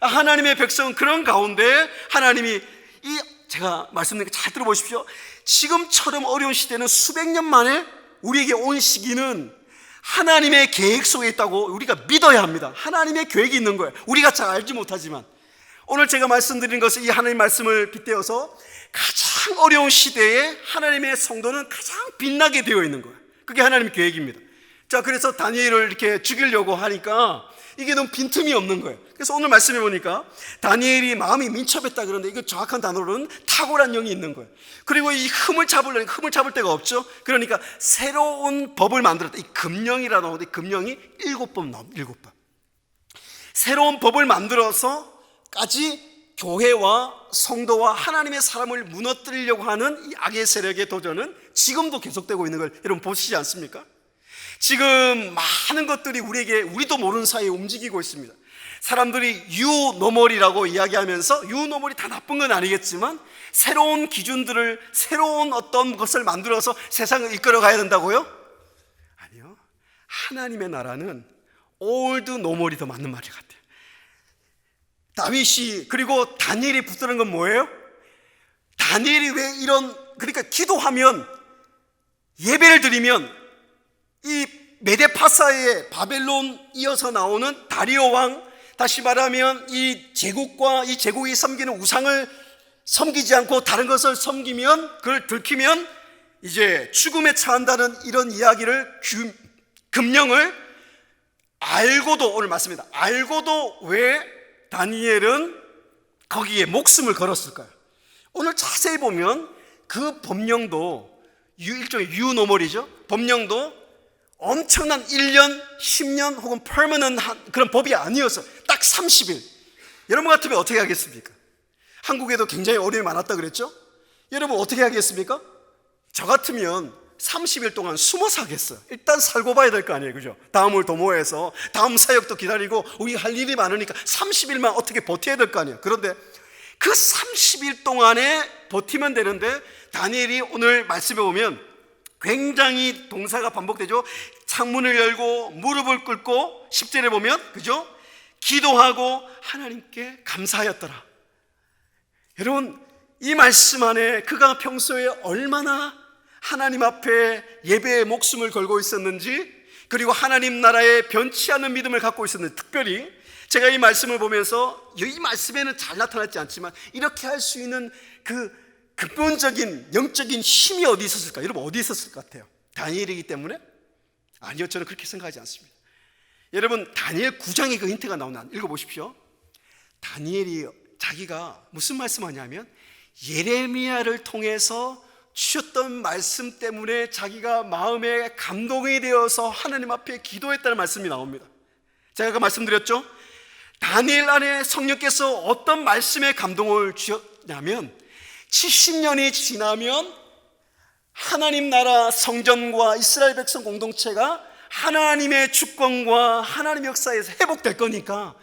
하나님의 백성은 그런 가운데 하나님이 제가 말씀드린 거 잘 들어보십시오. 지금처럼 어려운 시대는 수백 년 만에 우리에게 온 시기는 하나님의 계획 속에 있다고 우리가 믿어야 합니다. 하나님의 계획이 있는 거예요. 우리가 잘 알지 못하지만. 오늘 제가 말씀드린 것은 이 하나님의 말씀을 빗대어서 가장 어려운 시대에 하나님의 성도는 가장 빛나게 되어 있는 거예요. 그게 하나님의 계획입니다. 자, 그래서 다니엘을 이렇게 죽이려고 하니까 이게 너무 빈틈이 없는 거예요. 그래서 오늘 말씀해 보니까 다니엘이 마음이 민첩했다 그러는데, 이거 정확한 단어로는 탁월한 영이 있는 거예요. 그리고 이 흠을 잡을 데가 없죠. 그러니까 새로운 법을 만들었다. 이 금령이라고 하는데, 금령이 7번 나옵니다. 7번. 새로운 법을 만들어서까지 교회와 성도와 하나님의 사람을 무너뜨리려고 하는 이 악의 세력의 도전은 지금도 계속되고 있는 걸 여러분 보시지 않습니까? 지금 많은 것들이 우리도 모르는 사이에 움직이고 있습니다. 사람들이 유노멀이라고 이야기하면서, 유노멀이 다 나쁜 건 아니겠지만 새로운 기준들을, 새로운 어떤 것을 만들어서 세상을 이끌어 가야 된다고요? 아니요. 하나님의 나라는 올드 노멀이 더 맞는 말이 같아요. 다윗이, 그리고 다니엘이 붙드는 건 뭐예요? 다니엘이 왜 그러니까 기도하면, 예배를 드리면 이 메데파사의 바벨론 이어서 나오는 다리오 왕, 다시 말하면 이 제국과 이 제국이 섬기는 우상을 섬기지 않고 다른 것을 섬기면, 그걸 들키면 이제 죽음에 처한다는 이런 이야기를, 금령을 알고도, 오늘 맞습니다. 알고도 왜 다니엘은 거기에 목숨을 걸었을까요? 오늘 자세히 보면 그 법령도 일종의 유노멀이죠. 법령도 엄청난 1년, 10년 혹은 permanent 그런 법이 아니어서 딱 30일. 여러분 같으면 어떻게 하겠습니까? 한국에도 굉장히 어려움이 많았다 그랬죠? 여러분 어떻게 하겠습니까? 저 같으면 30일 동안 숨어서 하겠어요. 일단 살고 봐야 될 거 아니에요, 그죠? 다음을 도모해서 다음 사역도 기다리고 우리가 할 일이 많으니까 30일만 어떻게 버텨야 될 거 아니에요. 그런데 그 30일 동안에 버티면 되는데, 다니엘이 오늘 말씀에 보면 굉장히 동사가 반복되죠. 창문을 열고 무릎을 꿇고 10절에 보면, 그죠? 기도하고 하나님께 감사하였더라. 여러분, 이 말씀 안에 그가 평소에 얼마나 하나님 앞에 예배의 목숨을 걸고 있었는지, 그리고 하나님 나라에 변치 않는 믿음을 갖고 있었는지, 특별히 제가 이 말씀을 보면서 이 말씀에는 잘 나타났지 않지만 이렇게 할 수 있는 그 근본적인 영적인 힘이 어디 있었을까? 여러분 어디 있었을 것 같아요? 다니엘이기 때문에? 아니요, 저는 그렇게 생각하지 않습니다. 여러분, 다니엘 9장에 그 힌트가 나오나 읽어보십시오. 다니엘이 자기가 무슨 말씀하냐면 예레미야를 통해서 주셨던 말씀 때문에 자기가 마음에 감동이 되어서 하나님 앞에 기도했다는 말씀이 나옵니다. 제가 아까 말씀드렸죠? 다니엘 안에 성령께서 어떤 말씀에 감동을 주셨냐면 70년이 지나면 하나님 나라 성전과 이스라엘 백성 공동체가 하나님의 주권과 하나님의 역사에서 회복될 거니까,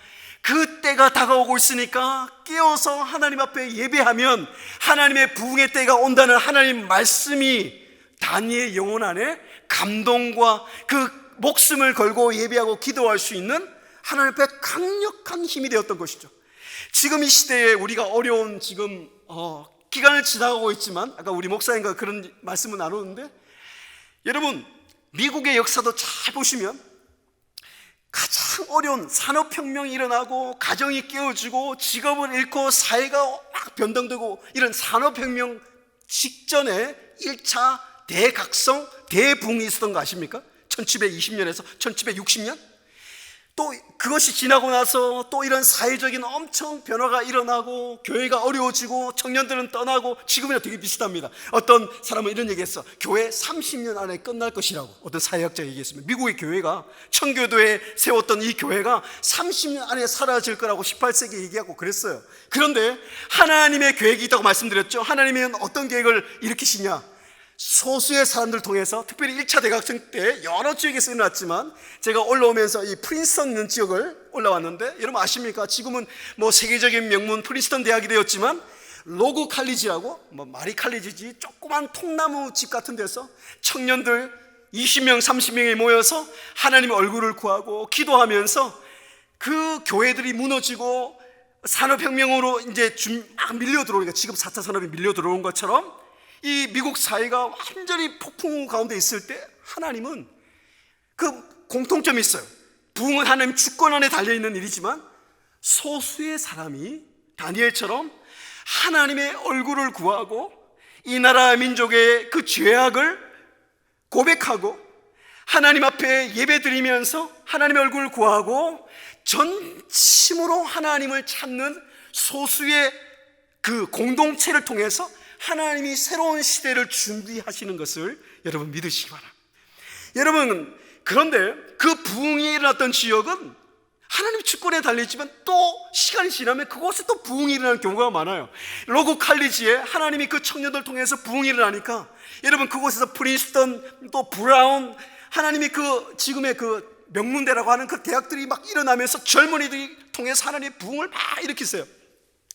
그때가 다가오고 있으니까 깨어서 하나님 앞에 예배하면 하나님의 부흥의 때가 온다는 하나님 말씀이 다니엘 영혼 안에 감동과 그 목숨을 걸고 예배하고 기도할 수 있는 하나님 앞에 강력한 힘이 되었던 것이죠. 지금 이 시대에 우리가 어려운 지금 기간을 지나가고 있지만, 아까 우리 목사님과 그런 말씀을 나누는데, 여러분 미국의 역사도 잘 보시면 가장 어려운 산업혁명이 일어나고 가정이 깨어지고 직업을 잃고 사회가 막 변동되고 이런 산업혁명 직전에 1차 대각성 대붕이 있었던 거 아십니까? 1720년에서 1760년? 또 그것이 지나고 나서 또 이런 사회적인 엄청 변화가 일어나고 교회가 어려워지고 청년들은 떠나고, 지금이랑 되게 비슷합니다. 어떤 사람은 이런 얘기했어. 교회 30년 안에 끝날 것이라고. 어떤 사회학자가 얘기했습니다. 미국의 교회가, 청교도에 세웠던 이 교회가 30년 안에 사라질 거라고 18세기에 얘기하고 그랬어요. 그런데 하나님의 계획이 있다고 말씀드렸죠. 하나님은 어떤 계획을 일으키시냐? 소수의 사람들 통해서, 특별히 1차 대각성 때 여러 지역에서 일어났지만, 제가 올라오면서 이 프린스턴 있는 지역을 올라왔는데, 여러분 아십니까? 지금은 뭐 세계적인 명문 프린스턴 대학이 되었지만 로그 칼리지라고, 뭐 마리 칼리지지, 조그만 통나무 집 같은 데서 청년들 20명 30명이 모여서 하나님의 얼굴을 구하고 기도하면서 그 교회들이 무너지고 산업혁명으로 이제 막 밀려 들어오니까, 지금 4차 산업이 밀려 들어온 것처럼 이 미국 사회가 완전히 폭풍 가운데 있을 때 하나님은 그 공통점이 있어요. 부흥은 하나님 주권 안에 달려있는 일이지만 소수의 사람이 다니엘처럼 하나님의 얼굴을 구하고 이 나라 민족의 그 죄악을 고백하고 하나님 앞에 예배드리면서 하나님의 얼굴을 구하고 전심으로 하나님을 찾는 소수의 그 공동체를 통해서 하나님이 새로운 시대를 준비하시는 것을 여러분 믿으시기 바랍니다. 여러분, 그런데 그 부흥이 일어났던 지역은 하나님 주권에 달려있지만 또 시간이 지나면 그곳에 또 부흥이 일어나는 경우가 많아요. 로그 칼리지에 하나님이 그 청년들 통해서 부흥이 일어나니까, 여러분 그곳에서 프린스턴 또 브라운, 하나님이 그 지금의 그 명문대라고 하는 그 대학들이 막 일어나면서 젊은이들이 통해서 하나님의 부흥을 막 일으키세요.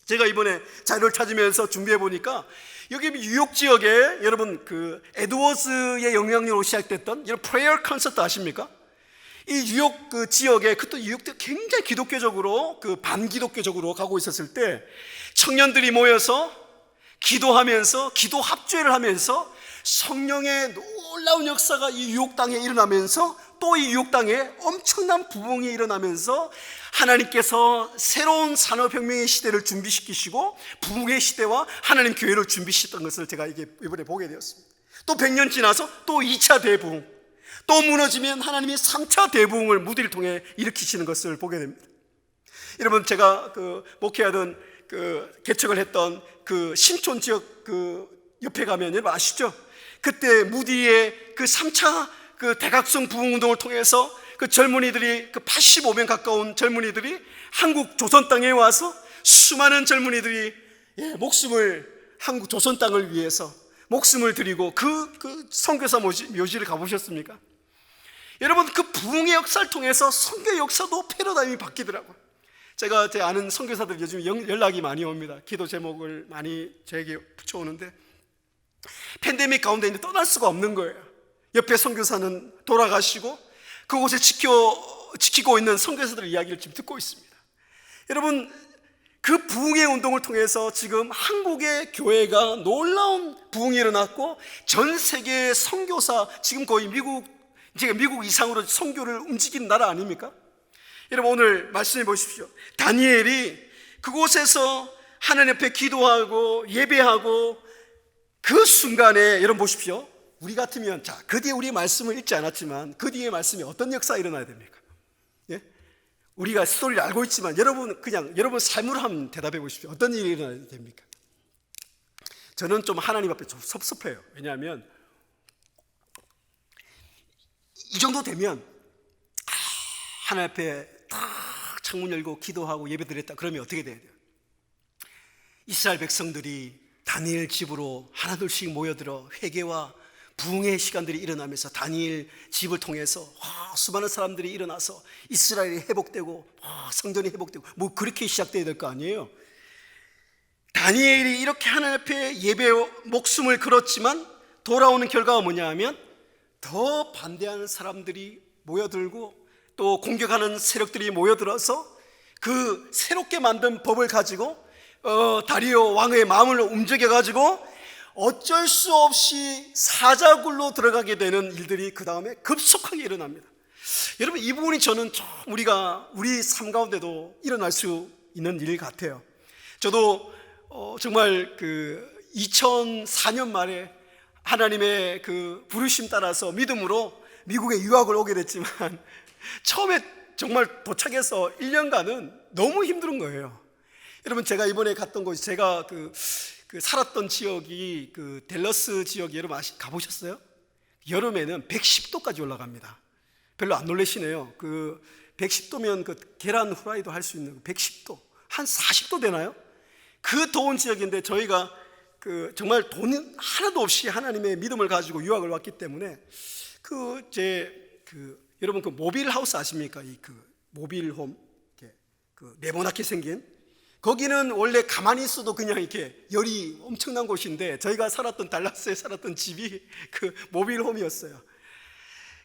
제가 이번에 자료를 찾으면서 준비해 보니까 여기 뉴욕 지역에 여러분 그 에드워즈의 영향력으로 시작됐던 이런 프레이어 콘서트 아십니까? 이 뉴욕 그 지역에, 그때 뉴욕도 굉장히 기독교적으로 그 반기독교적으로 가고 있었을 때 청년들이 모여서 기도하면서 기도 합주회를 하면서 성령의 놀라운 역사가 이 뉴욕 땅에 일어나면서 또 이 뉴욕 땅에 엄청난 부흥이 일어나면서 하나님께서 새로운 산업혁명의 시대를 준비시키시고 부흥의 시대와 하나님 교회를 준비시켰던 것을 제가 이번에 보게 되었습니다. 또 100년 지나서 또 2차 대부흥, 또 무너지면 하나님이 3차 대부흥을 무디를 통해 일으키시는 것을 보게 됩니다. 여러분, 제가 그 목회하던 그 개척을 했던 그 신촌 지역 그 옆에 가면 여러분 아시죠? 그때 무디의 그 3차 그 대각성 부흥운동을 통해서 그 젊은이들이, 그 85명 가까운 젊은이들이 한국 조선 땅에 와서 수많은 젊은이들이 목숨을, 한국 조선 땅을 위해서 목숨을 드리고 그 선교사 묘지를 가보셨습니까? 여러분, 그 부흥의 역사를 통해서 선교의 역사도 패러다임이 바뀌더라고요. 제가 제 아는 선교사들 요즘 연락이 많이 옵니다. 기도 제목을 많이 저에게 붙여오는데, 팬데믹 가운데 있는데 떠날 수가 없는 거예요. 옆에 선교사는 돌아가시고 그곳에 지키고 있는 선교사들의 이야기를 지금 듣고 있습니다. 여러분, 그 부흥의 운동을 통해서 지금 한국의 교회가 놀라운 부흥이 일어났고, 전 세계의 선교사, 지금 거의 미국 이상으로 선교를 움직이는 나라 아닙니까? 여러분, 오늘 말씀해 보십시오. 다니엘이 그곳에서 하나님 앞에 기도하고 예배하고 그 순간에, 여러분 보십시오. 우리 같으면, 자, 그 뒤에 우리 말씀을 읽지 않았지만 그 뒤에 말씀이 어떤 역사가 일어나야 됩니까? 예? 우리가 스토리를 알고 있지만 여러분, 그냥 여러분 삶으로 한번 대답해 보십시오. 어떤 일이 일어나야 됩니까? 저는 좀 하나님 앞에 좀 섭섭해요. 왜냐하면 이 정도 되면 하나님 앞에 딱 창문 열고 기도하고 예배드렸다 그러면 어떻게 돼야 돼요? 이스라엘 백성들이 다니엘 집으로 하나둘씩 모여들어 회개와 부흥의 시간들이 일어나면서 다니엘 집을 통해서 수많은 사람들이 일어나서 이스라엘이 회복되고 성전이 회복되고 뭐 그렇게 시작돼야 될 거 아니에요? 다니엘이 이렇게 하나님 앞에 예배 목숨을 걸었지만 돌아오는 결과가 뭐냐 하면 더 반대하는 사람들이 모여들고 또 공격하는 세력들이 모여들어서 그 새롭게 만든 법을 가지고 다리오 왕의 마음을 움직여가지고 어쩔 수 없이 사자굴로 들어가게 되는 일들이 그 다음에 급속하게 일어납니다. 여러분, 이 부분이 저는 우리 삶 가운데도 일어날 수 있는 일 같아요. 저도 정말 2004년 말에 하나님의 그 부르심 따라서 믿음으로 미국에 유학을 오게 됐지만 처음에 정말 도착해서 1년간은 너무 힘든 거예요. 여러분, 제가 이번에 갔던 곳이, 제가 그 살았던 지역이 그 댈러스 지역이, 여러분 가보셨어요? 여름에는 110도까지 올라갑니다. 별로 안 놀라시네요. 그 110도면 그 계란 후라이도 할 수 있는 110도, 한 40도 되나요? 그 더운 지역인데 저희가 정말 돈 하나도 없이 하나님의 믿음을 가지고 유학을 왔기 때문에 여러분 그 모빌 하우스 아십니까? 모빌홈, 네모나게 생긴, 거기는 원래 가만히 있어도 그냥 이렇게 열이 엄청난 곳인데 저희가 살았던 달라스에 살았던 집이 그 모빌홈이었어요.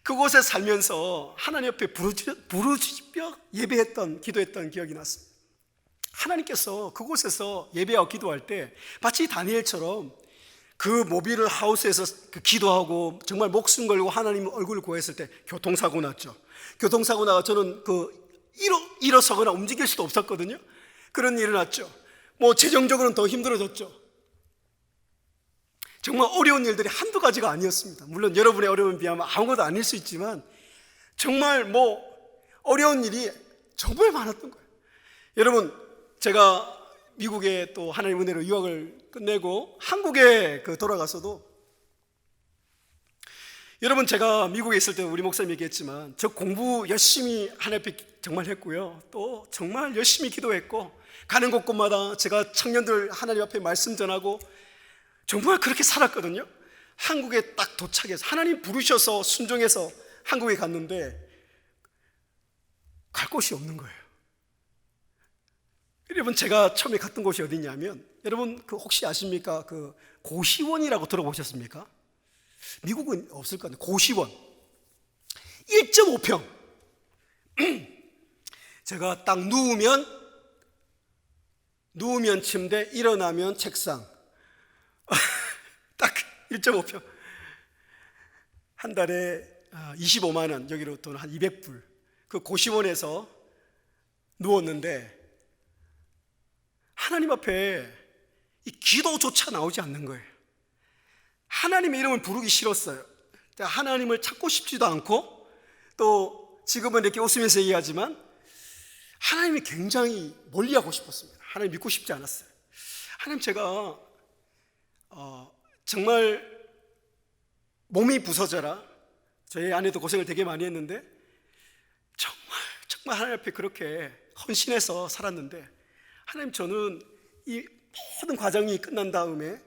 그곳에 살면서 하나님 옆에 부르짖며 예배했던, 기도했던 기억이 났습니다. 하나님께서 그곳에서 예배하고 기도할 때 마치 다니엘처럼 그 모빌 하우스에서 기도하고 정말 목숨 걸고 하나님 얼굴을 구했을 때 교통사고 났죠. 교통사고 나가 저는 일어서거나 움직일 수도 없었거든요. 그런 일이 났죠. 뭐 재정적으로는 더 힘들어졌죠. 정말 어려운 일들이 한두 가지가 아니었습니다. 물론 여러분의 어려움에 비하면 아무것도 아닐 수 있지만 정말 어려운 일이 정말 많았던 거예요. 여러분, 제가 미국에 또 하나님 은혜로 유학을 끝내고 한국에 돌아가서도, 여러분, 제가 미국에 있을 때 우리 목사님 얘기했지만 저 공부 열심히 하나님 앞에 정말 했고요. 또 정말 열심히 기도했고 가는 곳곳마다 제가 청년들 하나님 앞에 말씀 전하고 정말 그렇게 살았거든요. 한국에 딱 도착해서 하나님 부르셔서 순종해서 한국에 갔는데 갈 곳이 없는 거예요. 여러분, 제가 처음에 갔던 곳이 어디냐면, 여러분 혹시 아십니까? 고시원이라고 들어보셨습니까? 미국은 없을 거예요. 고시원 1.5평 제가 딱 누우면 침대, 일어나면 책상 딱 1.5평, 한 달에 25만 원, 여기로 돈 한 200불, 그 고시원에서 누웠는데 하나님 앞에 이 기도조차 나오지 않는 거예요. 하나님의 이름을 부르기 싫었어요. 하나님을 찾고 싶지도 않고, 또 지금은 이렇게 웃으면서 얘기하지만 하나님이 굉장히 멀리하고 싶었습니다. 하나님 믿고 싶지 않았어요. 하나님, 제가 정말 몸이 부서져라, 저희 아내도 고생을 되게 많이 했는데 정말 하나님 앞에 그렇게 헌신해서 살았는데, 하나님, 저는 이 모든 과정이 끝난 다음에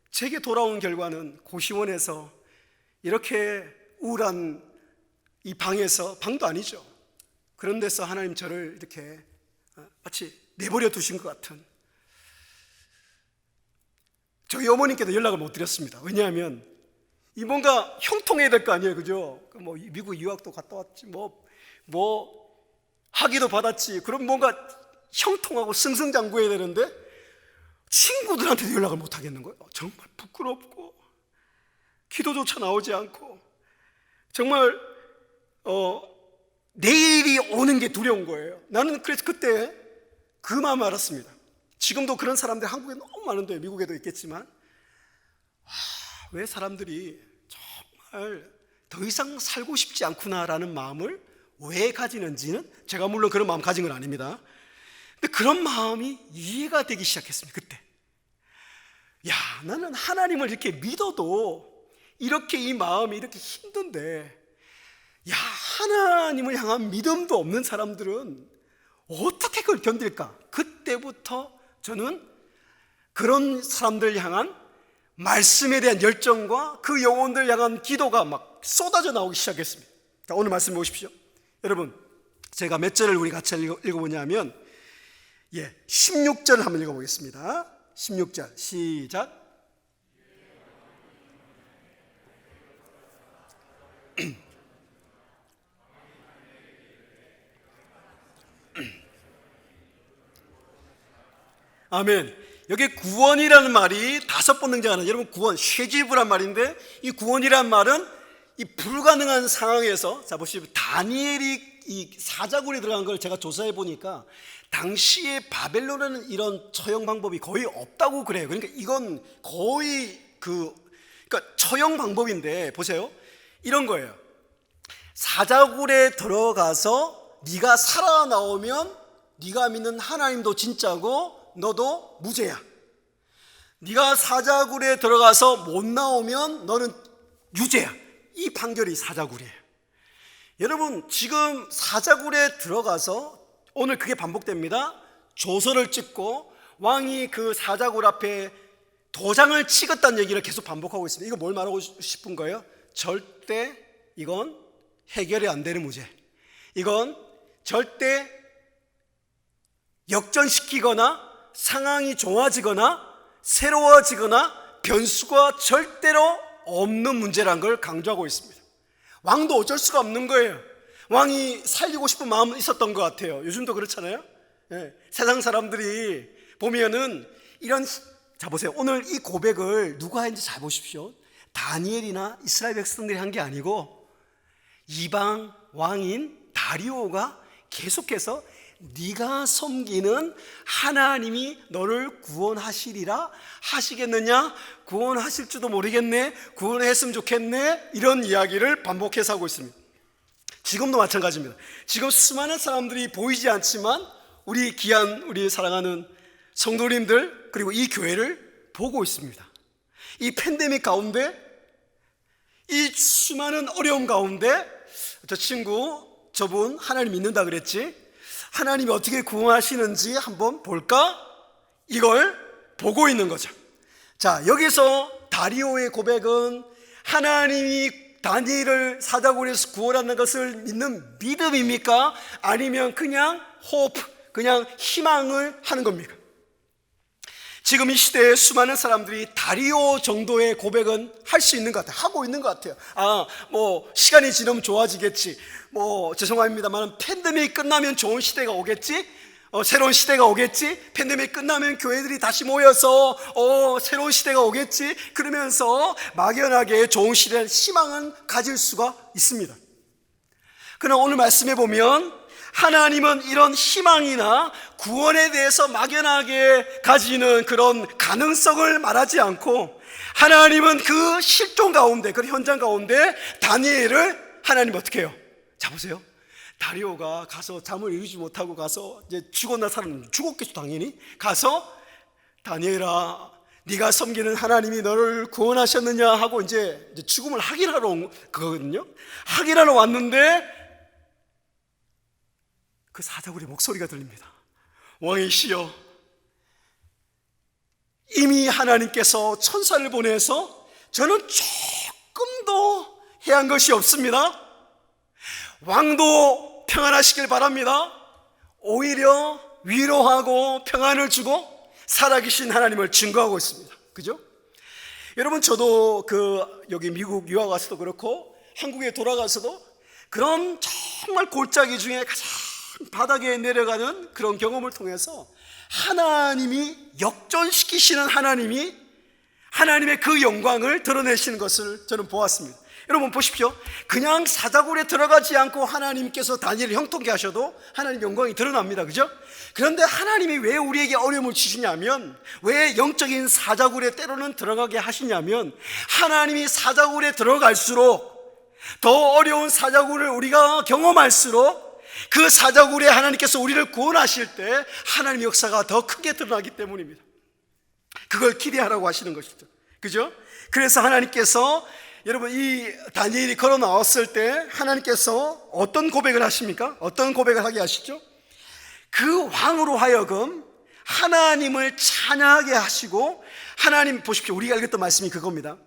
제게 돌아온 결과는 고시원에서 이렇게 우울한 이 방에서, 방도 아니죠, 그런 데서 하나님 저를 이렇게 마치 내버려 두신 것 같은, 저희 어머님께도 연락을 못 드렸습니다. 왜냐하면 이 뭔가 형통해야 될 거 아니에요, 그죠? 뭐 미국 유학도 갔다 왔지, 뭐 학위도 받았지, 그럼 뭔가 형통하고 승승장구해야 되는데 친구들한테도 연락을 못 하겠는 거예요. 정말 부끄럽고 기도조차 나오지 않고, 정말 내일이 오는 게 두려운 거예요. 나는 그래서 그때 그 마음을 알았습니다. 지금도 그런 사람들이 한국에 너무 많은데 미국에도 있겠지만, 왜 사람들이 정말 더 이상 살고 싶지 않구나라는 마음을 왜 가지는지는, 제가 물론 그런 마음 가진 건 아닙니다. 근데 그런 마음이 이해가 되기 시작했습니다. 그때 나는 하나님을 이렇게 믿어도 이렇게 이 마음이 이렇게 힘든데, 하나님을 향한 믿음도 없는 사람들은 어떻게 그걸 견딜까? 그때부터 저는 그런 사람들 향한 말씀에 대한 열정과 그 영혼들 향한 기도가 막 쏟아져 나오기 시작했습니다. 자, 오늘 말씀 보십시오. 여러분, 제가 몇 절을 우리 같이 읽어보냐면 16절 한번 읽어보겠습니다. 16절 시작. 아멘. 여기 구원이라는 말이 5번 등장하는, 여러분, 구원, 쉐지브란 말인데, 이 구원이란 말은 이 불가능한 상황에서, 자 보시면 다니엘이 이 사자굴에 들어간 걸 제가 조사해 보니까 당시에 바벨론에는 이런 처형 방법이 거의 없다고 그래요. 그러니까 이건 거의 그러니까 처형 방법인데, 보세요, 이런 거예요. 사자굴에 들어가서 네가 살아나오면 네가 믿는 하나님도 진짜고 너도 무죄야. 네가 사자굴에 들어가서 못 나오면 너는 유죄야. 이 판결이 사자굴이에요. 여러분, 지금 사자굴에 들어가서 오늘 그게 반복됩니다. 조서를 찍고 왕이 그 사자굴 앞에 도장을 찍었다는 얘기를 계속 반복하고 있습니다. 이거 뭘 말하고 싶은 거예요? 절대 이건 해결이 안 되는 문제, 이건 절대 역전시키거나 상황이 좋아지거나 새로워지거나 변수가 절대로 없는 문제라는 걸 강조하고 있습니다. 왕도 어쩔 수가 없는 거예요. 왕이 살리고 싶은 마음은 있었던 것 같아요. 요즘도 그렇잖아요. 세상 사람들이 보면은 이런, 자 보세요, 오늘 이 고백을 누가 했는지 잘 보십시오. 다니엘이나 이스라엘 백성들이 한 게 아니고 이방 왕인 다리오가 계속해서 네가 섬기는 하나님이 너를 구원하시리라 하시겠느냐, 구원하실지도 모르겠네, 구원했으면 좋겠네, 이런 이야기를 반복해서 하고 있습니다. 지금도 마찬가지입니다. 지금 수많은 사람들이 보이지 않지만 우리 귀한, 우리 사랑하는 성도님들, 그리고 이 교회를 보고 있습니다. 이 팬데믹 가운데, 이 수많은 어려움 가운데, 저 친구, 저분 하나님 믿는다 그랬지? 하나님이 어떻게 구원하시는지 한번 볼까? 이걸 보고 있는 거죠. 자, 여기서 다리오의 고백은 하나님이 다니엘을 사자굴에서 구원하는 것을 믿는 믿음입니까? 아니면 그냥 호프, 그냥 희망을 하는 겁니까? 지금 이 시대에 수많은 사람들이 다리오 정도의 고백은 할 수 있는 것 같아요. 하고 있는 것 같아요. 뭐 시간이 지나면 좋아지겠지, 뭐 죄송합니다만 팬데믹 끝나면 좋은 시대가 오겠지, 새로운 시대가 오겠지, 팬데믹 끝나면 교회들이 다시 모여서 새로운 시대가 오겠지, 그러면서 막연하게 좋은 시대의 희망은 가질 수가 있습니다. 그러나 오늘 말씀해 보면 하나님은 이런 희망이나 구원에 대해서 막연하게 가지는 그런 가능성을 말하지 않고, 하나님은 그 실종 가운데, 그 현장 가운데 다니엘을 하나님 어떻게 해요? 자 보세요, 다리오가 가서 잠을 이루지 못하고 가서 이제 죽었나 살았나, 죽었겠죠 당연히. 가서 다니엘아, 네가 섬기는 하나님이 너를 구원하셨느냐 하고 이제 죽음을 확인하러 온 거거든요. 확인하러 왔는데 그 사자굴의 목소리가 들립니다. 왕이시여, 이미 하나님께서 천사를 보내서 저는 조금도 해한 것이 없습니다. 왕도 평안하시길 바랍니다. 오히려 위로하고 평안을 주고 살아계신 하나님을 증거하고 있습니다. 그죠? 여러분, 저도 여기 미국 유학 와서도 그렇고 한국에 돌아가서도 그런 정말 골짜기 중에 가장 바닥에 내려가는 그런 경험을 통해서 하나님이 역전시키시는 하나님의 그 영광을 드러내시는 것을 저는 보았습니다. 여러분 보십시오. 그냥 사자굴에 들어가지 않고 하나님께서 다니엘을 형통케 하셔도 하나님 영광이 드러납니다. 그죠? 그런데 하나님이 왜 우리에게 어려움을 주시냐면, 왜 영적인 사자굴에 때로는 들어가게 하시냐면, 하나님이 사자굴에 들어갈수록 더 어려운 사자굴을 우리가 경험할수록 그 사자굴에 하나님께서 우리를 구원하실 때 하나님의 역사가 더 크게 드러나기 때문입니다. 그걸 기대하라고 하시는 것이죠. 그죠? 그래서 하나님께서, 여러분, 이 다니엘이 걸어 나왔을 때 하나님께서 어떤 고백을 하십니까? 어떤 고백을 하게 하시죠? 그 왕으로 하여금 하나님을 찬양하게 하시고, 하나님 보십시오. 우리가 읽었던 말씀이 그겁니다.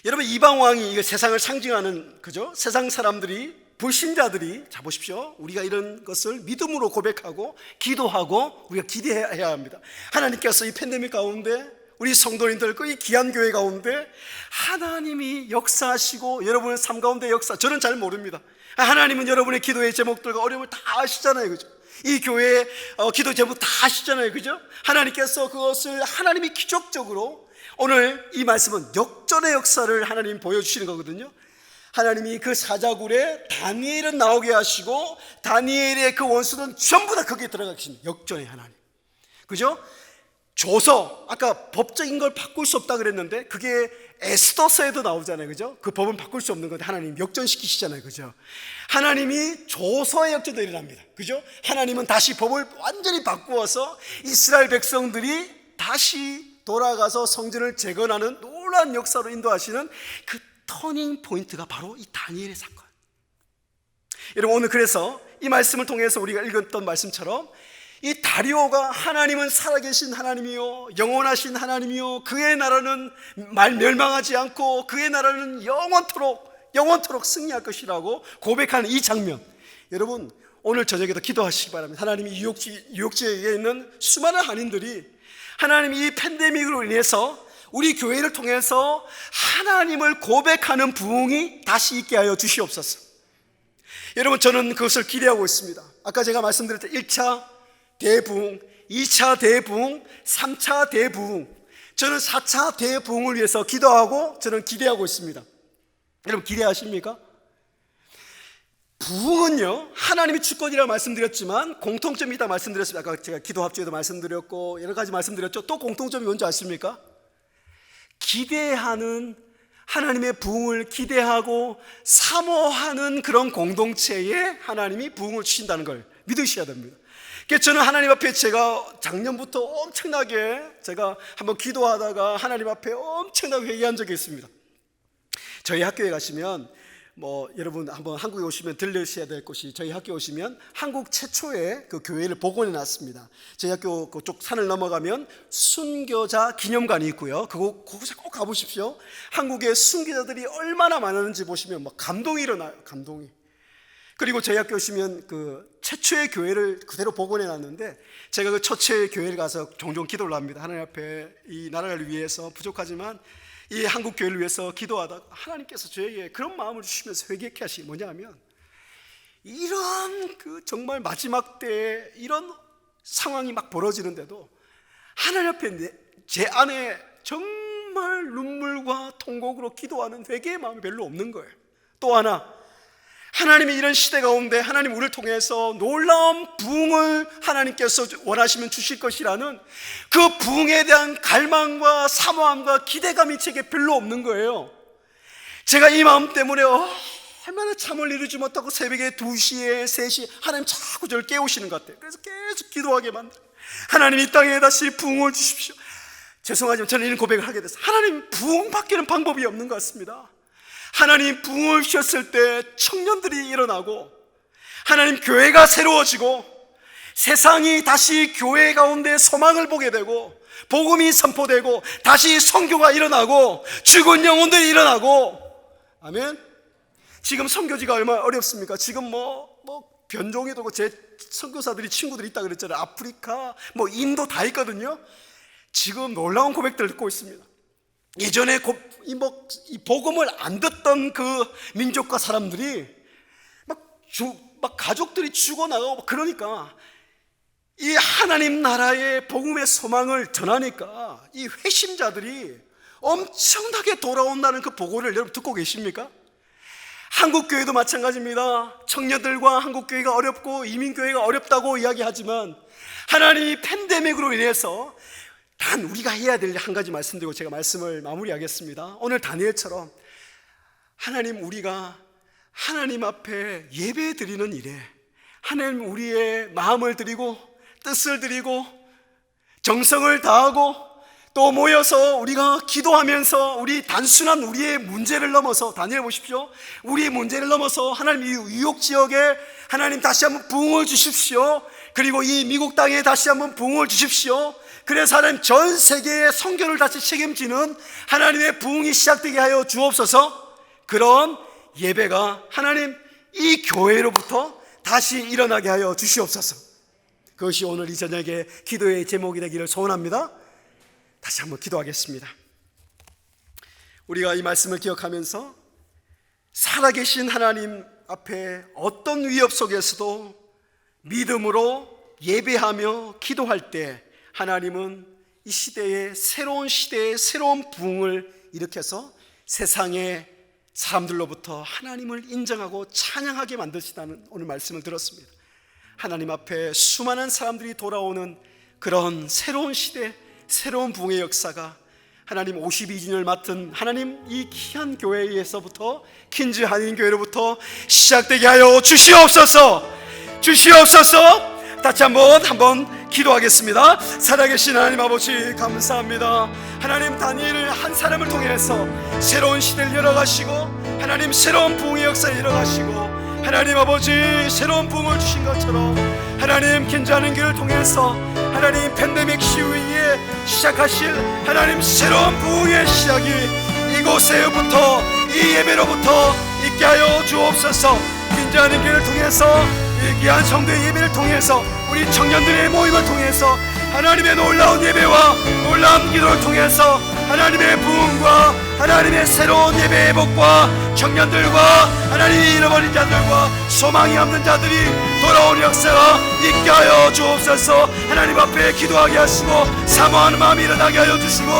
여러분, 이방 왕이 세상을 상징하는, 그죠? 세상 사람들이, 불신자들이, 자 보십시오. 우리가 이런 것을 믿음으로 고백하고 기도하고 우리가 기대해야 합니다. 하나님께서 이 팬데믹 가운데 우리 성도님들 이 귀한 교회 가운데 하나님이 역사하시고 여러분의 삶 가운데 역사, 저는 잘 모릅니다. 하나님은 여러분의 기도의 제목들과 어려움을 다 아시잖아요. 그죠? 이 교회의 기도 제목 다 아시잖아요. 그죠? 하나님께서 그것을 하나님이 기적적으로, 오늘 이 말씀은 역전의 역사를 하나님 보여주시는 거거든요. 하나님이 그 사자굴에 다니엘은 나오게 하시고 다니엘의 그 원수는 전부 다 거기에 들어가게 하시는 역전의 하나님. 그죠? 조서, 아까 법적인 걸 바꿀 수 없다 그랬는데 그게 에스더서에도 나오잖아요. 그죠? 그 법은 바꿀 수 없는 건데 하나님 역전시키시잖아요. 그죠? 하나님이 조서의 역전도 일어납니다. 그죠? 하나님은 다시 법을 완전히 바꾸어서 이스라엘 백성들이 다시 돌아가서 성전을 재건하는 놀라운 역사로 인도하시는 그 터닝 포인트가 바로 이 다니엘의 사건. 여러분, 오늘 그래서 이 말씀을 통해서 우리가 읽었던 말씀처럼 이 다리오가 하나님은 살아계신 하나님이요 영원하신 하나님이요 그의 나라는 멸망하지 않고 그의 나라는 영원토록 승리할 것이라고 고백하는 이 장면, 여러분 오늘 저녁에도 기도하시기 바랍니다. 하나님이 유혹지에 있는 수많은 한인들이 하나님 이 팬데믹으로 인해서 우리 교회를 통해서 하나님을 고백하는 부흥이 다시 있게 하여 주시옵소서. 여러분, 저는 그것을 기대하고 있습니다. 아까 제가 말씀드렸던 1차 대부흥, 2차 대부흥, 3차 대부흥, 저는 4차 대부흥을 위해서 기도하고 저는 기대하고 있습니다. 여러분 기대하십니까? 부흥은요, 하나님이 주권이라고 말씀드렸지만 공통점이 있다 말씀드렸습니다. 아까 제가 기도 합주에도 말씀드렸고 여러 가지 말씀드렸죠. 또 공통점이 뭔지 아십니까? 기대하는, 하나님의 부흥을 기대하고 사모하는 그런 공동체에 하나님이 부흥을 주신다는 걸 믿으셔야 됩니다. 그래서 저는 하나님 앞에, 제가 작년부터 엄청나게 제가 한번 기도하다가 하나님 앞에 엄청나게 회개한 적이 있습니다. 저희 학교에 가시면 여러분 한번 한국에 오시면 들르셔야 될 곳이, 저희 학교에 오시면 한국 최초의 그 교회를 복원해 놨습니다. 저희 학교 그쪽 산을 넘어가면 순교자 기념관이 있고요. 그곳에 꼭 가보십시오. 한국의 순교자들이 얼마나 많았는지 보시면 감동이 일어나요. 감동이. 그리고 저희 학교 오시면 그 최초의 교회를 그대로 복원해 놨는데, 제가 그 최초의 교회를 가서 종종 기도를 합니다. 하나님 앞에 이 나라를 위해서 부족하지만 이 한국 교회를 위해서 기도하다가 하나님께서 저에게 그런 마음을 주시면서 회개케 하시기 뭐냐면, 이런 그 정말 마지막 때에 이런 상황이 막 벌어지는데도 하나님 앞에 제 안에 정말 눈물과 통곡으로 기도하는 회개의 마음이 별로 없는 거예요. 또 하나, 하나님이 이런 시대 가운데 하나님 우리를 통해서 놀라운 부흥을 하나님께서 원하시면 주실 것이라는 그 부흥에 대한 갈망과 사모함과 기대감이 제게 별로 없는 거예요. 제가 이 마음 때문에 얼마나 잠을 이루지 못하고 새벽에 2시에 3시 하나님 자꾸 저를 깨우시는 것 같아요. 그래서 계속 기도하게 만들어요. 하나님 이 땅에 다시 부흥을 주십시오. 죄송하지만 저는 이런 고백을 하게 됐어요. 하나님 부흥밖에는 방법이 없는 것 같습니다. 하나님 부흥을 주셨을 때 청년들이 일어나고 하나님 교회가 새로워지고 세상이 다시 교회 가운데 소망을 보게 되고 복음이 선포되고 다시 선교가 일어나고 죽은 영혼들이 일어나고, 아멘. 지금 선교지가 얼마나 어렵습니까? 지금 변종이 되고, 제 선교사들이 친구들이 있다 그랬잖아요. 아프리카, 인도 다 있거든요. 지금 놀라운 고백들을 듣고 있습니다. 예전에 이 복음을 안 듣던 그 민족과 사람들이 막 가족들이 죽어나가고, 그러니까 이 하나님 나라의 복음의 소망을 전하니까 이 회심자들이 엄청나게 돌아온다는 그 보고를 여러분 듣고 계십니까? 한국교회도 마찬가지입니다. 청년들과 한국교회가 어렵고 이민교회가 어렵다고 이야기하지만 하나님이 팬데믹으로 인해서 단 우리가 해야 될 한 가지 말씀드리고 제가 말씀을 마무리하겠습니다. 오늘 다니엘처럼 하나님, 우리가 하나님 앞에 예배 드리는 일에 하나님 우리의 마음을 드리고 뜻을 드리고 정성을 다하고 또 모여서 우리가 기도하면서 우리 단순한 우리의 문제를 넘어서, 다니엘 보십시오, 우리의 문제를 넘어서 하나님 이 유혹 지역에 하나님 다시 한번 부흥을 주십시오. 그리고 이 미국 땅에 다시 한번 부흥을 주십시오. 그래서 하나님 전 세계의 선교를 다시 책임지는 하나님의 부흥이 시작되게 하여 주옵소서. 그런 예배가 하나님 이 교회로부터 다시 일어나게 하여 주시옵소서. 그것이 오늘 이 저녁에 기도의 제목이 되기를 소원합니다. 다시 한번 기도하겠습니다. 우리가 이 말씀을 기억하면서 살아계신 하나님 앞에 어떤 위협 속에서도 믿음으로 예배하며 기도할 때 하나님은 이 시대에 새로운 부흥을 일으켜서 세상의 사람들로부터 하나님을 인정하고 찬양하게 만드시다는 오늘 말씀을 들었습니다. 하나님 앞에 수많은 사람들이 돌아오는 그런 새로운 시대, 새로운 부흥의 역사가 하나님 52주년을 맡은 하나님 이 귀한 교회에서부터, 킨즈 한인교회로부터 시작되게 하여 주시옵소서. 다시 한번 기도하겠습니다. 살아계신 하나님 아버지, 감사합니다. 하나님 다니엘을 한 사람을 통해서 새로운 시대를 열어가시고 하나님 새로운 부흥의 역사를 열어가시고 하나님 아버지 새로운 부흥을 주신 것처럼 하나님 킨즈하는 교회를 통해서 하나님 팬데믹 시후에 시작하실 하나님 새로운 부흥의 시작이 이곳에부터, 이 예배로부터 있게 하여 주옵소서. 킨즈하는 교회를 통해서, 이 귀한 성도의 예배를 통해서, 우리 청년들의 모임을 통해서 하나님의 놀라운 예배와 놀라운 기도를 통해서 하나님의 부흥과 하나님의 새로운 예배의 복과 청년들과 하나님의 잃어버린 자들과 소망이 없는 자들이 돌아오는 역사가 있게 하여 주옵소서. 하나님 앞에 기도하게 하시고 사모하는 마음이 일어나게 하여 주시고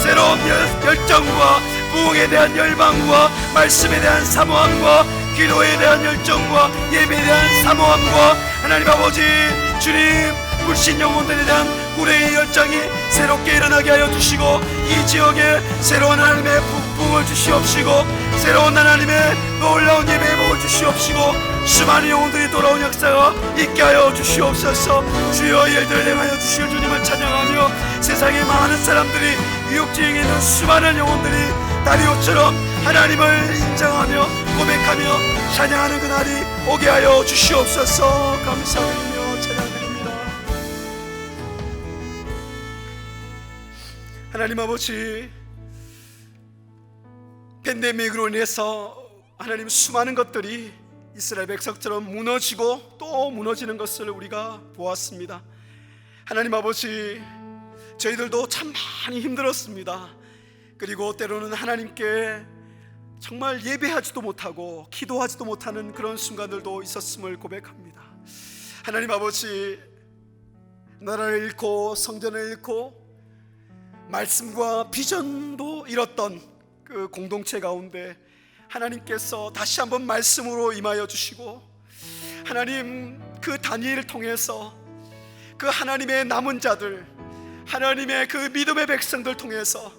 새로운 열정과 부흥에 대한 열망과 말씀에 대한 사모함과 기도에 대한 열정과 예배에 대한 사모함과 하나님 아버지 주님 불신 영혼들에 대한 구레의 열정이 새롭게 일어나게 하여 주시고 이 지역에 새로운 하나님의 부흥을 주시옵시고 새로운 하나님의 놀라운 예배의 복을 주시옵시고 수많은 영혼들이 돌아온 역사가 있게 하여 주시옵소서. 주여 이 일들을 행하여 주실 주님을 찬양하며 세상의 많은 사람들이 유혹지역에 있는 수많은 영혼들이 다리오처럼 하나님을 인정하며 고백하며 찬양하는 그날이 오게 하여 주시옵소서. 감사드리며 찬양드립니다. 하나님 아버지, 팬데믹으로 인해서 하나님 수많은 것들이 이스라엘 백성처럼 무너지고 또 무너지는 것을 우리가 보았습니다. 하나님 아버지, 저희들도 참 많이 힘들었습니다. 그리고 때로는 하나님께 정말 예배하지도 못하고 기도하지도 못하는 그런 순간들도 있었음을 고백합니다. 하나님 아버지, 나라를 잃고 성전을 잃고 말씀과 비전도 잃었던 그 공동체 가운데 하나님께서 다시 한번 말씀으로 임하여 주시고 하나님 그 다니엘을 통해서 그 하나님의 남은 자들, 하나님의 그 믿음의 백성들 통해서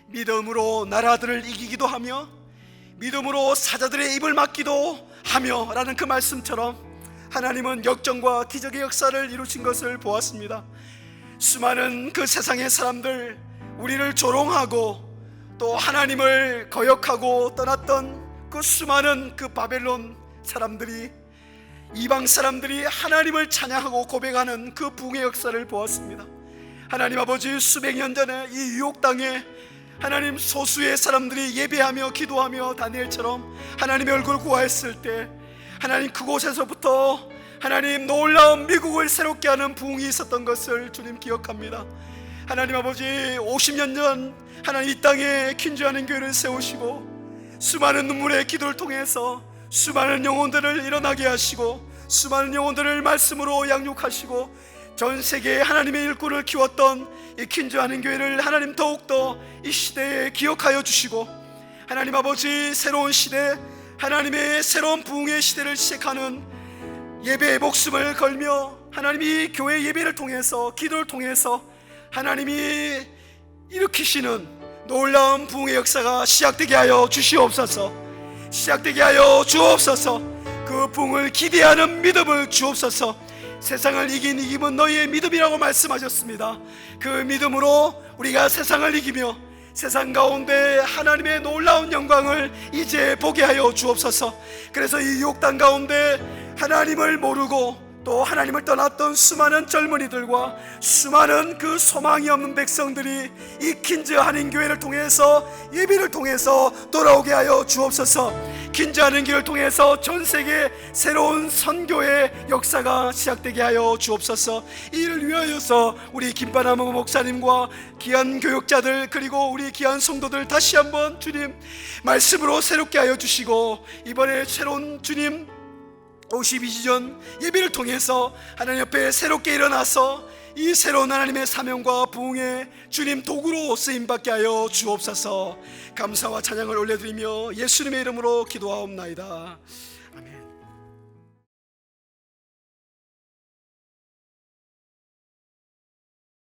믿음으로 나라들을 이기기도 하며 믿음으로 사자들의 입을 막기도 하며 라는 그 말씀처럼 하나님은 역정과 기적의 역사를 이루신 것을 보았습니다. 수많은 그 세상의 사람들, 우리를 조롱하고 또 하나님을 거역하고 떠났던 그 수많은 그 바벨론 사람들이, 이방 사람들이 하나님을 찬양하고 고백하는 그 부흥의 역사를 보았습니다. 하나님 아버지, 수백 년 전에 이 유혹 땅에 하나님 소수의 사람들이 예배하며 기도하며 다니엘처럼 하나님의 얼굴을 구하였을 때 하나님 그곳에서부터 하나님 놀라운 미국을 새롭게 하는 부흥이 있었던 것을 주님 기억합니다. 하나님 아버지, 50년 전 하나님 이 땅에 퀸즈하는 교회를 세우시고 수많은 눈물의 기도를 통해서 수많은 영혼들을 일어나게 하시고 수많은 영혼들을 말씀으로 양육하시고 전 세계에 하나님의 일꾼을 키웠던 이 퀸즈하는 교회를 하나님 더욱더 이 시대에 기억하여 주시고, 하나님 아버지, 새로운 시대, 하나님의 새로운 부흥의 시대를 시작하는 예배의 목숨을 걸며 하나님이 교회 예배를 통해서, 기도를 통해서 하나님이 일으키시는 놀라운 부흥의 역사가 시작되게 하여 주시옵소서. 시작되게 하여 주옵소서. 그 부흥을 기대하는 믿음을 주옵소서. 세상을 이긴 이김은 너희의 믿음이라고 말씀하셨습니다. 그 믿음으로 우리가 세상을 이기며 세상 가운데 하나님의 놀라운 영광을 이제 보게 하여 주옵소서. 그래서 이 유혹 땅 가운데 하나님을 모르고 또 하나님을 떠났던 수많은 젊은이들과 수많은 그 소망이 없는 백성들이 이 퀸즈 한인교회를 통해서, 예배를 통해서 돌아오게 하여 주옵소서. 퀸즈 한인교회를 통해서 전 세계 새로운 선교의 역사가 시작되게 하여 주옵소서. 이를 위하여서 우리 김바나무 목사님과 귀한 교육자들, 그리고 우리 귀한 성도들 다시 한번 주님 말씀으로 새롭게 하여 주시고, 이번에 새로운 주님 52주년 예배를 통해서 하나님 옆에 새롭게 일어나서 이 새로운 하나님의 사명과 부흥의 주님 도구로 쓰임받게 하여 주옵소서. 감사와 찬양을 올려드리며 예수님의 이름으로 기도하옵나이다. 아멘.